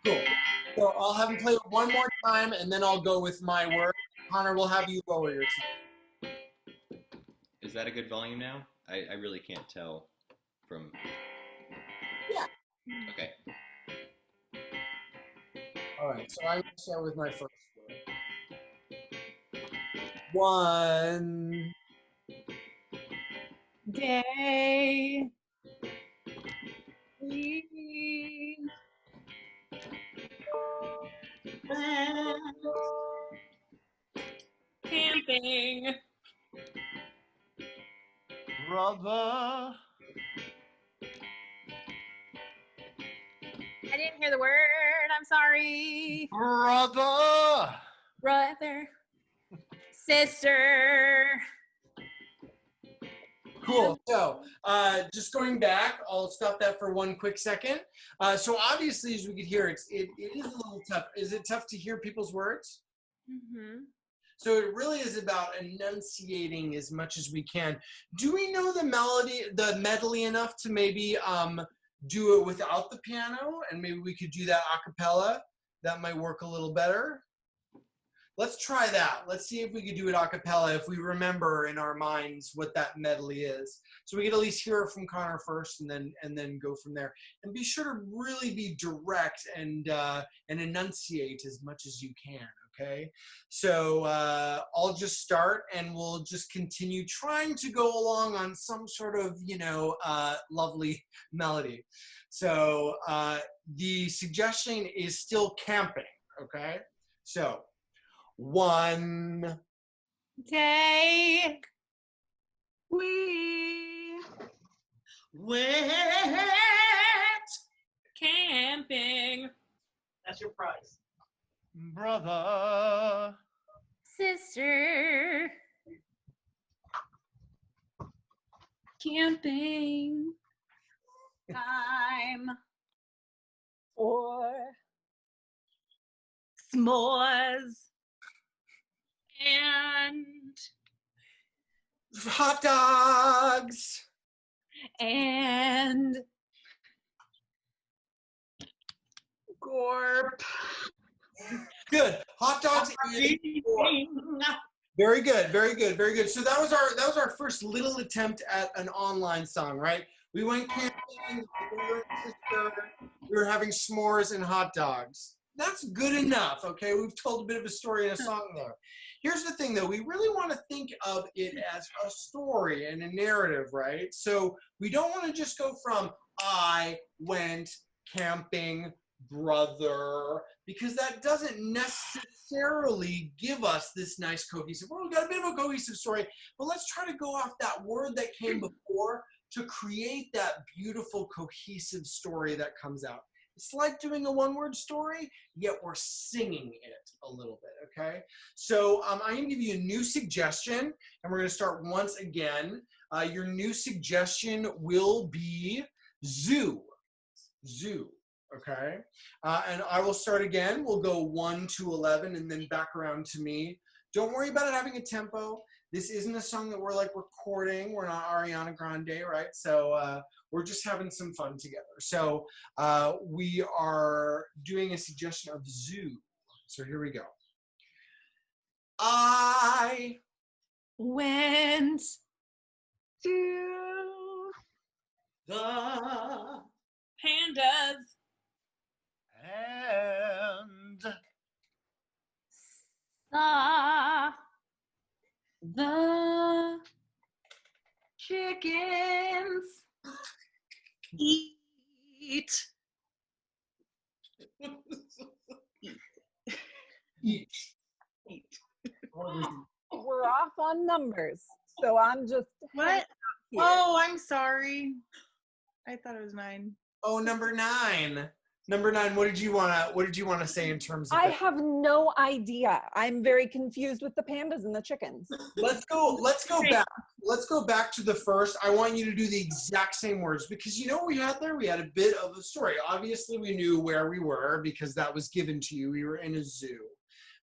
Cool. So I'll have him play it one more time, and then I'll go with my word. Connor, we'll have you lower your tone. Is that a good volume now? I really can't tell from. Yeah. Okay. All right, so I'm going to start with my first word. One. Day. We. Camping. Brother. I didn't hear the word. I'm sorry. Brother. Brother. Sister. Cool. So, just going back, I'll stop that for one quick second. So obviously, as we could hear, it is a little tough. Is it tough to hear people's words? Mm-hmm. So it really is about enunciating as much as we can. Do we know the melody, the medley enough to maybe do it without the piano? And maybe we could do that a cappella. That might work a little better. Let's try that. Let's see if we could do it a cappella, if we remember in our minds what that medley is. So we could at least hear it from Connor first, and then go from there. And be sure to really be direct and enunciate as much as you can. Okay. So I'll just start, and we'll just continue trying to go along on some sort of lovely melody. So the suggestion is still camping. Okay. So. One Day. We Wet. Camping. That's your prize. Brother. Sister. Camping. Time. Or S'mores. And. hot dogs. And. Gorp. Good. Hot dogs. Very good. Very good. Very good. So that was our first little attempt at an online song, right? We went camping. We were having s'mores and hot dogs. That's good enough. Okay, we've told a bit of a story in a song there. Here's the thing, though. We really want to think of it as a story and a narrative, right? So we don't want to just go from I went camping, brother, because that doesn't necessarily give us this nice cohesive. Well, we've got a bit of a cohesive story, but let's try to go off that word that came before to create that beautiful cohesive story that comes out. It's like doing a one-word story, yet we're singing it a little bit, okay? So I'm going to give you a new suggestion, and we're going to start once again. Your new suggestion will be zoo. Zoo, okay? And I will start again. We'll go 1 to 11 and then back around to me. Don't worry about it having a tempo. This isn't a song that we're like recording. We're not Ariana Grande, right? So we're just having some fun together. So we are doing a suggestion of zoo. So here we go. I Went. To The Pandas. And Saw. The. Chickens. Eat. each. we're off on numbers. So I'm just What? here. Oh, I'm sorry. I thought it was 9. Oh, number 9. Number 9. What did you wanna say in terms of? I that? have no idea. I'm very confused with the pandas and the chickens. Let's go back. Let's go back to the first. I want you to do the exact same words because you know what we had there? We had a bit of a story. Obviously, we knew where we were because that was given to you. We were in a zoo.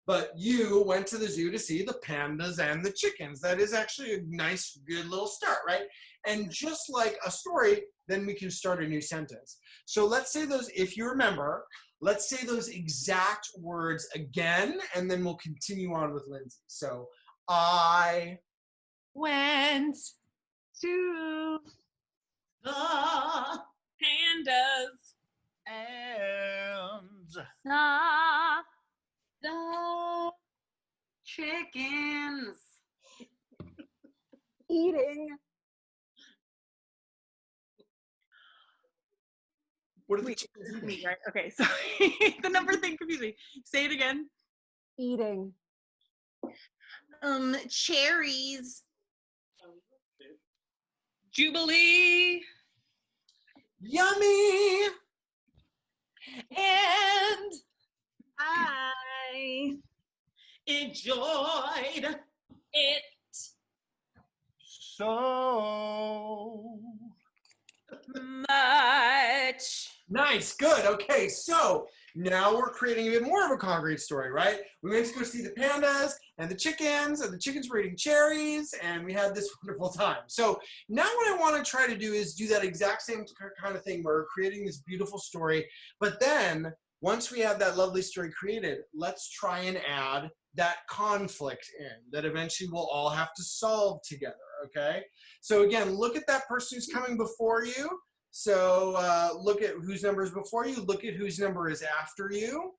but you went to the zoo to see the pandas and the chickens. That is actually a nice, good little start, right? And just like a story, then we can start a new sentence. So let's say those, if you remember, let's say those exact words again, and then we'll continue on with Lindsay. So I Went to The Pandas. And Saw the chickens. Eating. what are the Wait, chickens this is eating? me, right? Okay, sorry. The number thing confused me. Say it again. Eating. Cherries. Jubilee. Yummy. and I Enjoyed. It. so much. Nice, good. Okay, so now we're creating a bit more of a concrete story, right? We went to go see the pandas and the chickens were eating cherries, and we had this wonderful time. So now what I want to try to do is do that exact same kind of thing where we're creating this beautiful story, but then once we have that lovely story created, let's try and add that conflict in that eventually we'll all have to solve together, okay? So again, look at that person who's coming before you. So look at whose number is before you, look at whose number is after you.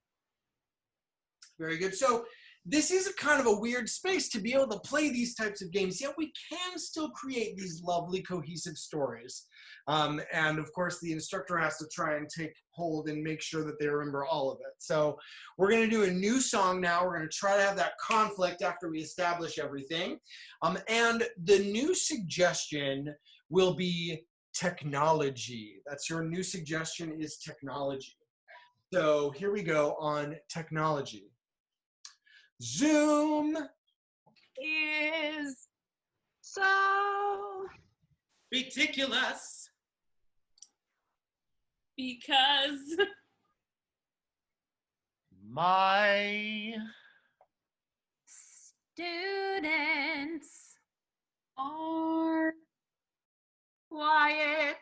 Very good. So this is a kind of a weird space to be able to play these types of games, yet we can still create these lovely cohesive stories. And of course, the instructor has to try and take hold and make sure that they remember all of it. So we're going to do a new song now. We're going to try to have that conflict after we establish everything. And the new suggestion will be technology. That's your new suggestion, is technology. So here we go on technology. Zoom is so Ridiculous. Because my Students are Quiet.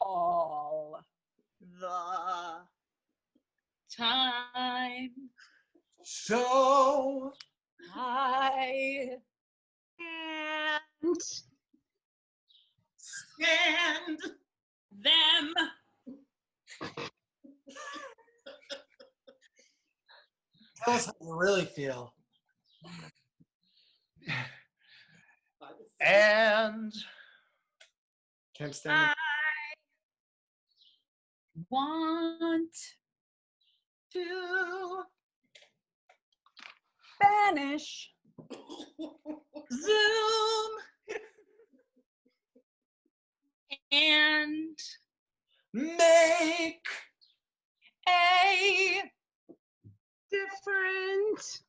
All. The time. so I and stand. Them. tell us how you really feel. and Can't stand it. want To Spanish. Zoom. And Make a different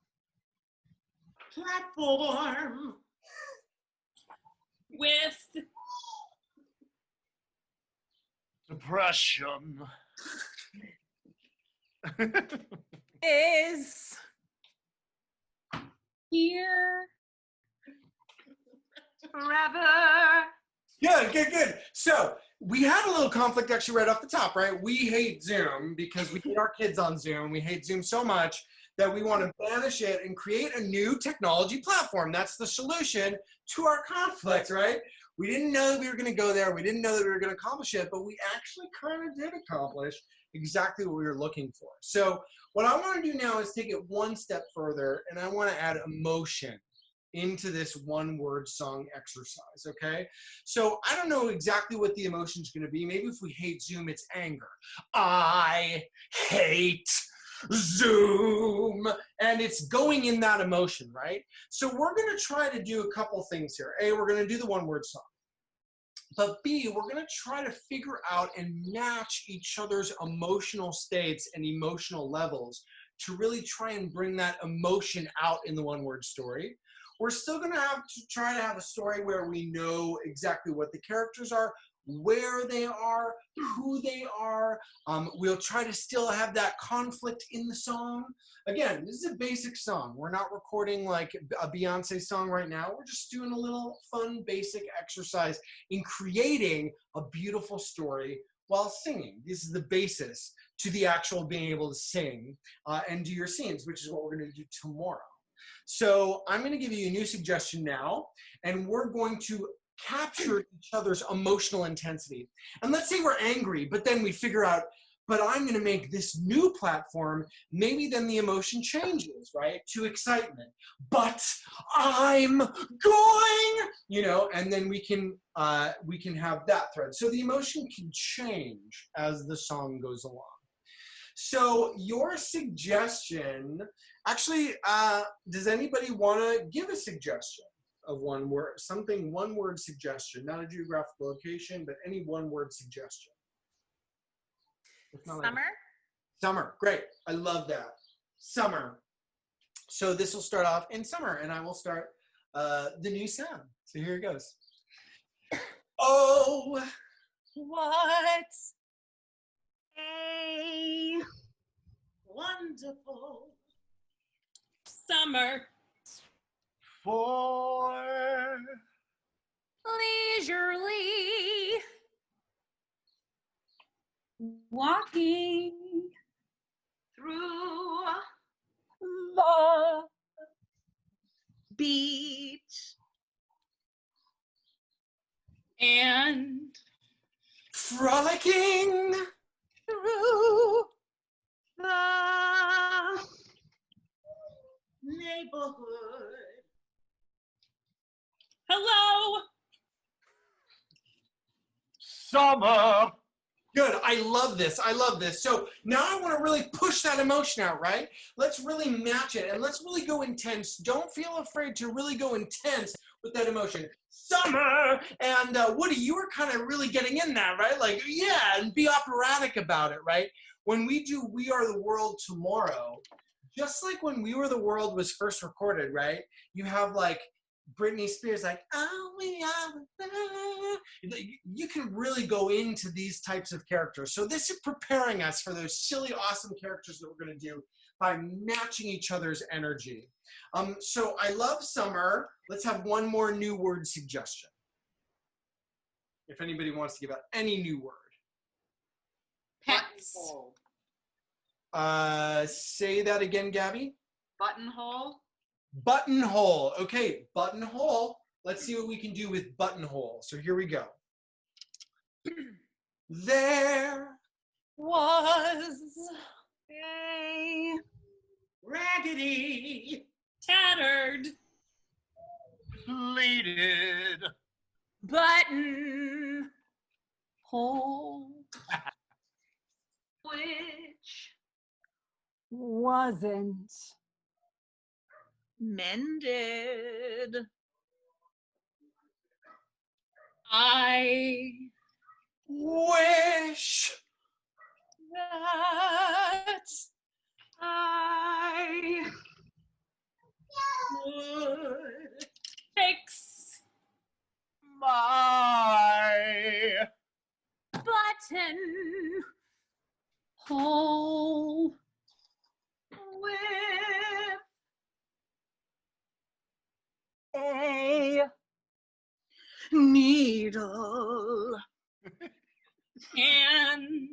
Platform. with depression. is here Forever. Good, good, good. So we had a little conflict actually right off the top, right? We hate Zoom because we hate our kids on Zoom. We hate Zoom so much that we want to banish it and create a new technology platform. That's the solution to our conflict, right? We didn't know that we were going to go there. We didn't know that we were going to accomplish it, but we actually kind of did accomplish exactly what we were looking for. So what I want to do now is take it one step further, and I want to add emotion into this one word song exercise, okay? So I don't know exactly what the emotion is going to be. Maybe if we hate Zoom, it's anger. I hate Zoom. And it's going in that emotion, right? So we're going to try to do a couple things here. A, we're going to do the one word song. But B, we're going to try to figure out and match each other's emotional states and emotional levels to really try and bring that emotion out in the one word story. We're still going to have to try to have a story where we know exactly what the characters are. where they are, who they are. We'll try to still have that conflict in the song. Again, this is a basic song. We're not recording like a Beyonce song right now. We're just doing a little fun, basic exercise in creating a beautiful story while singing. This is the basis to the actual being able to sing and do your scenes, which is what we're going to do tomorrow. So I'm going to give you a new suggestion now, and we're going to capture each other's emotional intensity. And let's say we're angry, but then we figure out, but I'm going to make this new platform, maybe then the emotion changes, right, to excitement. But I'm going, you know, and then we can have that thread. So the emotion can change as the song goes along. So your suggestion, actually, does anybody want to give a suggestion of one word, something, one word suggestion, not a geographical location, but any one word suggestion? Summer? Summer, great. I love that. Summer. So this will start off in summer, and I will start the new sound. So here it goes. Oh, What a wonderful Summer. For Leisurely. Walking through The beach And frolicking through the neighborhood. hello. summer. Good. I love this. I love this. So now I want to really push that emotion out, right? Let's really match it and let's really go intense. Don't feel afraid to really go intense with that emotion. Summer! And Woody, you were kind of really getting in that, right? Like, yeah, and be operatic about it, right? When we do We Are the World Tomorrow, just like when We Were the World was first recorded, right? You have like Britney Spears, like, oh, we are the. You can really go into these types of characters. So this is preparing us for those silly, awesome characters that we're going to do by matching each other's energy. So I love summer. Let's have one more new word suggestion. If anybody wants to give out any new word. Pets. Say that again, Gabby. Buttonhole. Buttonhole. Okay, buttonhole. Let's see what we can do with buttonhole. So here we go. There was A raggedy Tattered. Pleated. Button. hole which wasn't mended. I wish that I would fix My Button. hole with a needle. and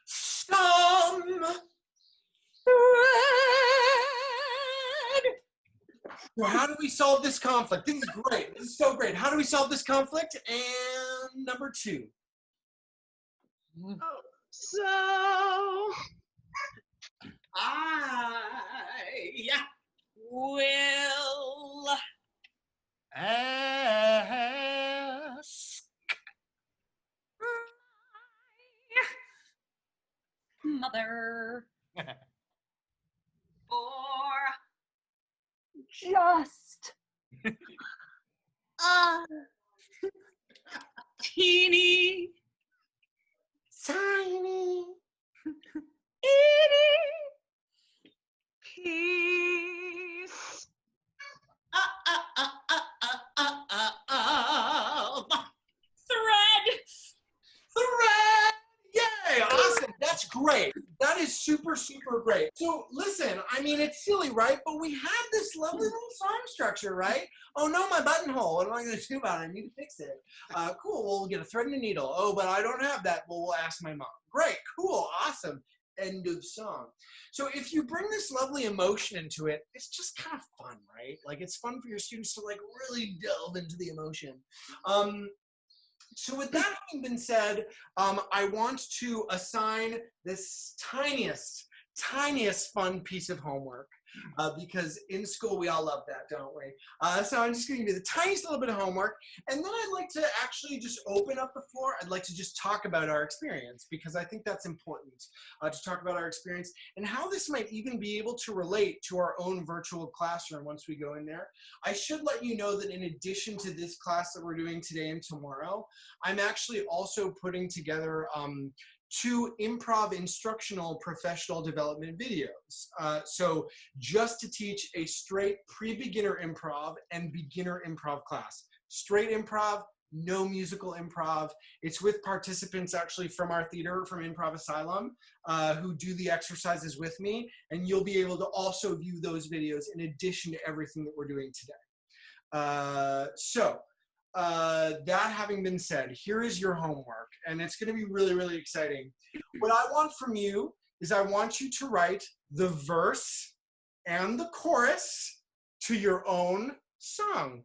some thread. So how do we solve this conflict? This is great. This is so great. How do we solve this conflict? And number 2. So I will ask Mother for just a teeny tiny piece of thread great. That is super, super great. So listen, I mean, it's silly, right? But we had this lovely little song structure, right? Oh no, my buttonhole. What am I going to do about it? I need to fix it. Cool. Well, we'll get a thread and a needle. Oh, but I don't have that. Well, we'll ask my mom. Great. Cool. Awesome. End of song. So if you bring this lovely emotion into it, it's just kind of fun, right? Like it's fun for your students to like really delve into the emotion. So with that having been said, I want to assign this tiniest fun piece of homework because in school we all love that, don't we? So I'm just going to give you the tiniest little bit of homework, and then I'd like to actually just open up the floor. I'd like to just talk about our experience because I think that's important to talk about our experience and how this might even be able to relate to our own virtual classroom once we go in there. I should let you know that in addition to this class that we're doing today and tomorrow, I'm actually also putting together 2 improv instructional professional development videos. So just to teach a straight pre-beginner improv and beginner improv class. Straight improv, no musical improv. It's with participants actually from our theater, from Improv Asylum, who do the exercises with me, and you'll be able to also view those videos in addition to everything that we're doing today. That having been said, here is your homework, and it's going to be really, really exciting. What I want from you is I want you to write the verse and the chorus to your own song.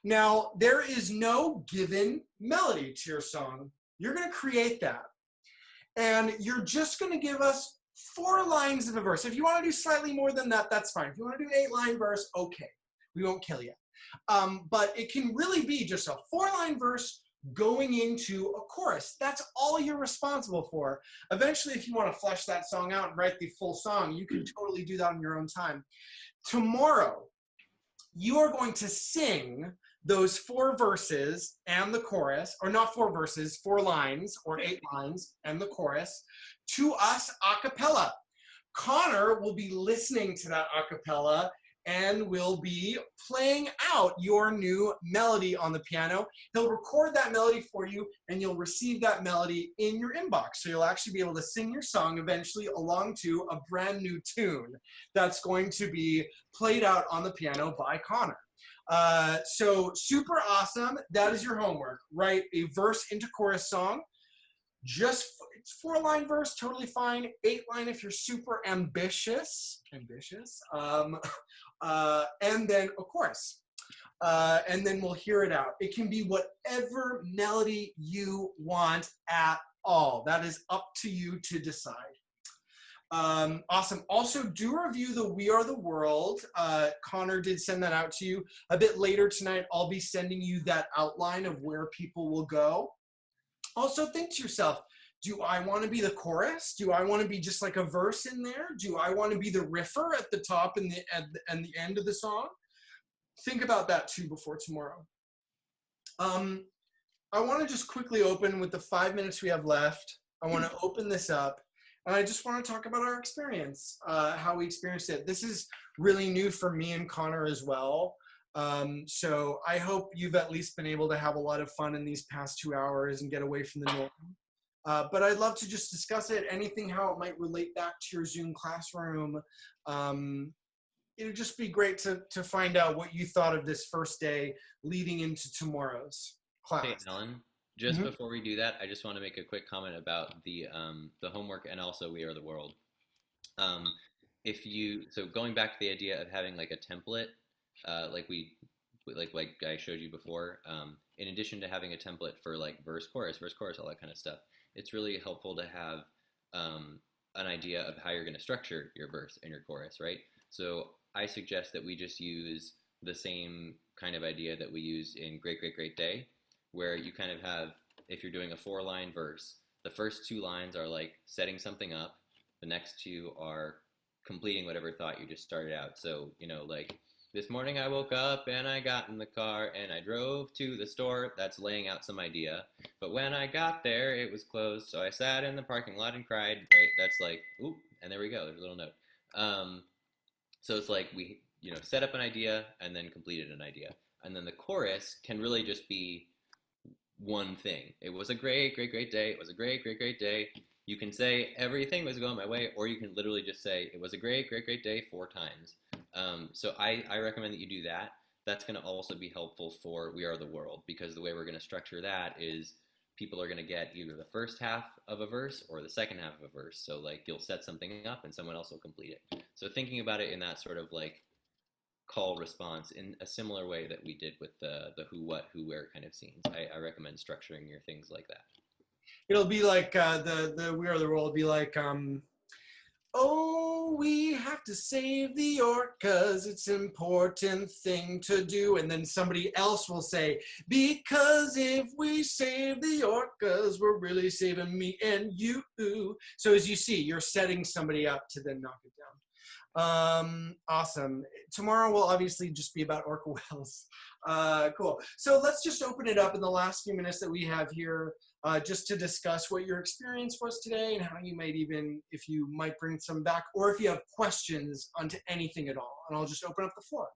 Now, there is no given melody to your song. You're going to create that, and you're just going to give us 4 lines of a verse. If you want to do slightly more than that, that's fine. If you want to do an 8-line verse, okay. We won't kill you. But it can really be just a 4-line verse going into a chorus. That's all you're responsible for. Eventually, if you want to flesh that song out and write the full song, you can totally do that on your own time. Tomorrow, you are going to sing those 4 verses and the chorus, or not 4 verses, 4 lines or 8 lines and the chorus to us a cappella. Connor will be listening to that a cappella and will be playing out your new melody on the piano. He'll record that melody for you, and you'll receive that melody in your inbox. So you'll actually be able to sing your song eventually along to a brand new tune that's going to be played out on the piano by Connor. So super awesome. That is your homework. Write a verse into chorus song. Just it's 4-line verse, totally fine. 8-line if you're super ambitious. And then a chorus. And then we'll hear it out. It can be whatever melody you want at all. That is up to you to decide. Awesome. Also, do review the We Are the World. Connor did send that out to you. A bit later tonight, I'll be sending you that outline of where people will go. Also, think to yourself, do I want to be the chorus? Do I want to be just like a verse in there? Do I want to be the riffer at the top and the end of the song? Think about that too before tomorrow. I want to just quickly open with the 5 minutes we have left. I want to open this up, and I just want to talk about our experience, how we experienced it. This is really new for me and Connor as well. So I hope you've at least been able to have a lot of fun in these past 2 hours and get away from the norm. But I'd love to just discuss it, anything, how it might relate back to your Zoom classroom. It would just be great to find out what you thought of this first day leading into tomorrow's class. Hey, Alan, just before we do that, I just want to make a quick comment about the homework and also We Are the World. So going back to the idea of having like a template, like I showed you before, in addition to having a template for like verse, chorus, all that kind of stuff, it's really helpful to have an idea of how you're going to structure your verse and your chorus, right? So I suggest that we just use the same kind of idea that we use in Great, Great, Great Day, where you kind of have, if you're doing a 4-line verse, the first 2 lines are like setting something up. The next 2 are completing whatever thought you just started out. So, like, this morning I woke up and I got in the car and I drove to the store. That's laying out some idea. But when I got there, it was closed. So I sat in the parking lot and cried, right? That's like, oop, and there we go. There's a little note. So it's like we, set up an idea and then completed an idea. And then the chorus can really just be one thing. It was a great, great, great day. It was a great, great, great day. You can say everything was going my way, or you can literally just say it was a great, great, great day 4 times. So I recommend that you do that. That's going to also be helpful for We Are the World, because the way we're going to structure that is people are going to get either the first half of a verse or the second half of a verse. So like you'll set something up and someone else will complete it. So thinking about it in that sort of like call response in a similar way that we did with the who, what, who, where kind of scenes. I recommend structuring your things like that. It'll be like the We Are the World will be like, oh, we have to save the orcas. It's an important thing to do. And then somebody else will say, because if we save the orcas, we're really saving me and you. So as you see, you're setting somebody up to then knock it down. Awesome. Tomorrow will obviously just be about orca whales. Cool. So let's just open it up in the last few minutes that we have here, just to discuss what your experience was today and how you might even, if you might bring some back, or if you have questions onto anything at all. And I'll just open up the floor.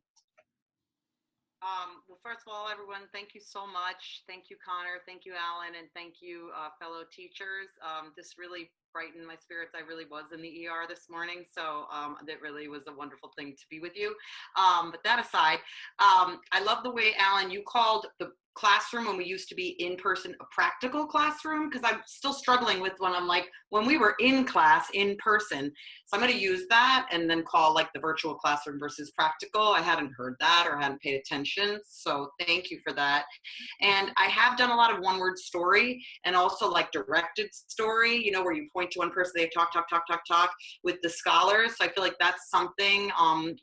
Well, first of all, everyone, thank you so much. Thank you, Connor. Thank you, Alan. And thank you, fellow teachers. This really brightened my spirits. I really was in the ER this morning. So that really was a wonderful thing to be with you. But that aside, I love the way, Alan, you called the classroom when we used to be in person a practical classroom, because I'm still struggling with when we were in class in person. So I'm going to use that and then call like the virtual classroom versus practical. I hadn't heard that or hadn't paid attention. So thank you for that. And I have done a lot of one-word story and also like directed story, where you point to one person, they talk with the scholars. So I feel like that's something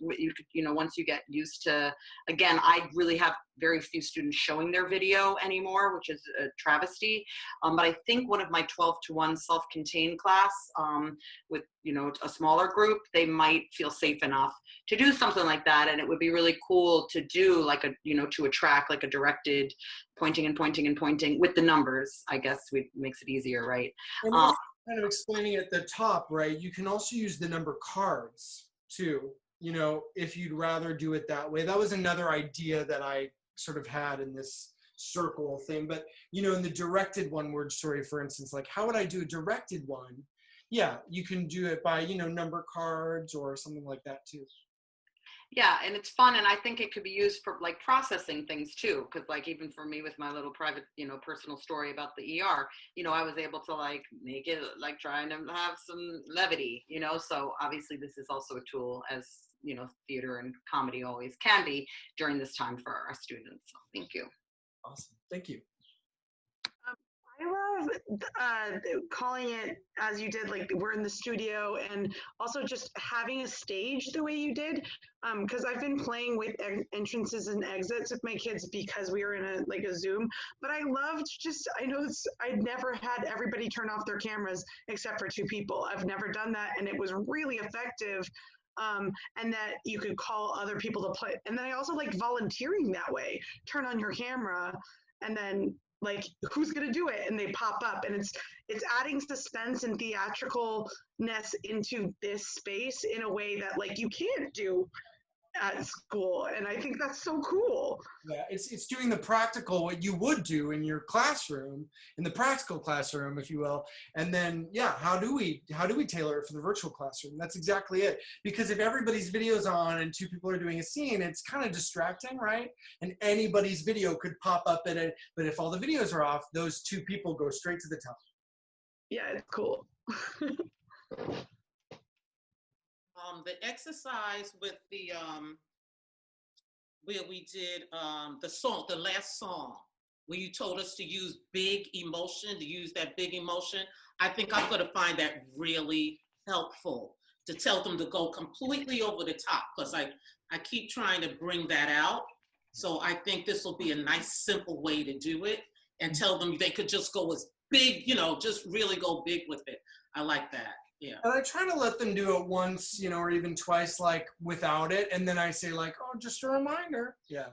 you could, once you get used to, again, I really have very few students showing their video anymore, which is a travesty. But I think one of my 12-to-1 self-contained class with, a smaller group, they might feel safe enough to do something like that. And it would be really cool to do like to a track, like a directed pointing and pointing and pointing with the numbers, I guess makes it easier, right? And also kind of explaining at the top, right? You can also use the number cards too, if you'd rather do it that way. That was another idea that I sort of had in this circle thing. But, in the directed one-word story, for instance, like how would I do a directed one? Yeah, you can do it by, number cards or something like that too. Yeah, and it's fun, and I think it could be used for like processing things too, because like even for me with my little private, personal story about the ER, I was able to like make it like trying to have some levity, so obviously this is also a tool, as theater and comedy always can be during this time for our students. So thank you. Awesome, thank you. I love calling it as you did, like we're in the studio, and also just having a stage the way you did, because I've been playing with entrances and exits with my kids because we were in a Zoom, but I loved I'd never had everybody turn off their cameras except for 2 people. I've never done that, and it was really effective. And that you could call other people to play. And then I also like volunteering that way. Turn on your camera and then like, who's going to do it? And they pop up, and it's adding suspense and theatricalness into this space in a way that like you can't do at school. And I think that's so cool. Yeah, it's doing the practical, what you would do in your classroom, in the practical classroom, if you will. And then, yeah, how do we tailor it for the virtual classroom? That's exactly it. Because if everybody's video's on and 2 people are doing a scene, it's kind of distracting, right? And anybody's video could pop up in it. But if all the videos are off, those 2 people go straight to the top. Yeah, it's cool. The exercise with the where we did the last song, where you told us to use big emotion, to use that big emotion, I think I'm going to find that really helpful, to tell them to go completely over the top, because I keep trying to bring that out. So I think this will be a nice, simple way to do it, and tell them they could just go as big, just really go big with it. I like that. Yeah. And I try to let them do it once, or even twice, like without it. And then I say like, oh, just a reminder. Yeah.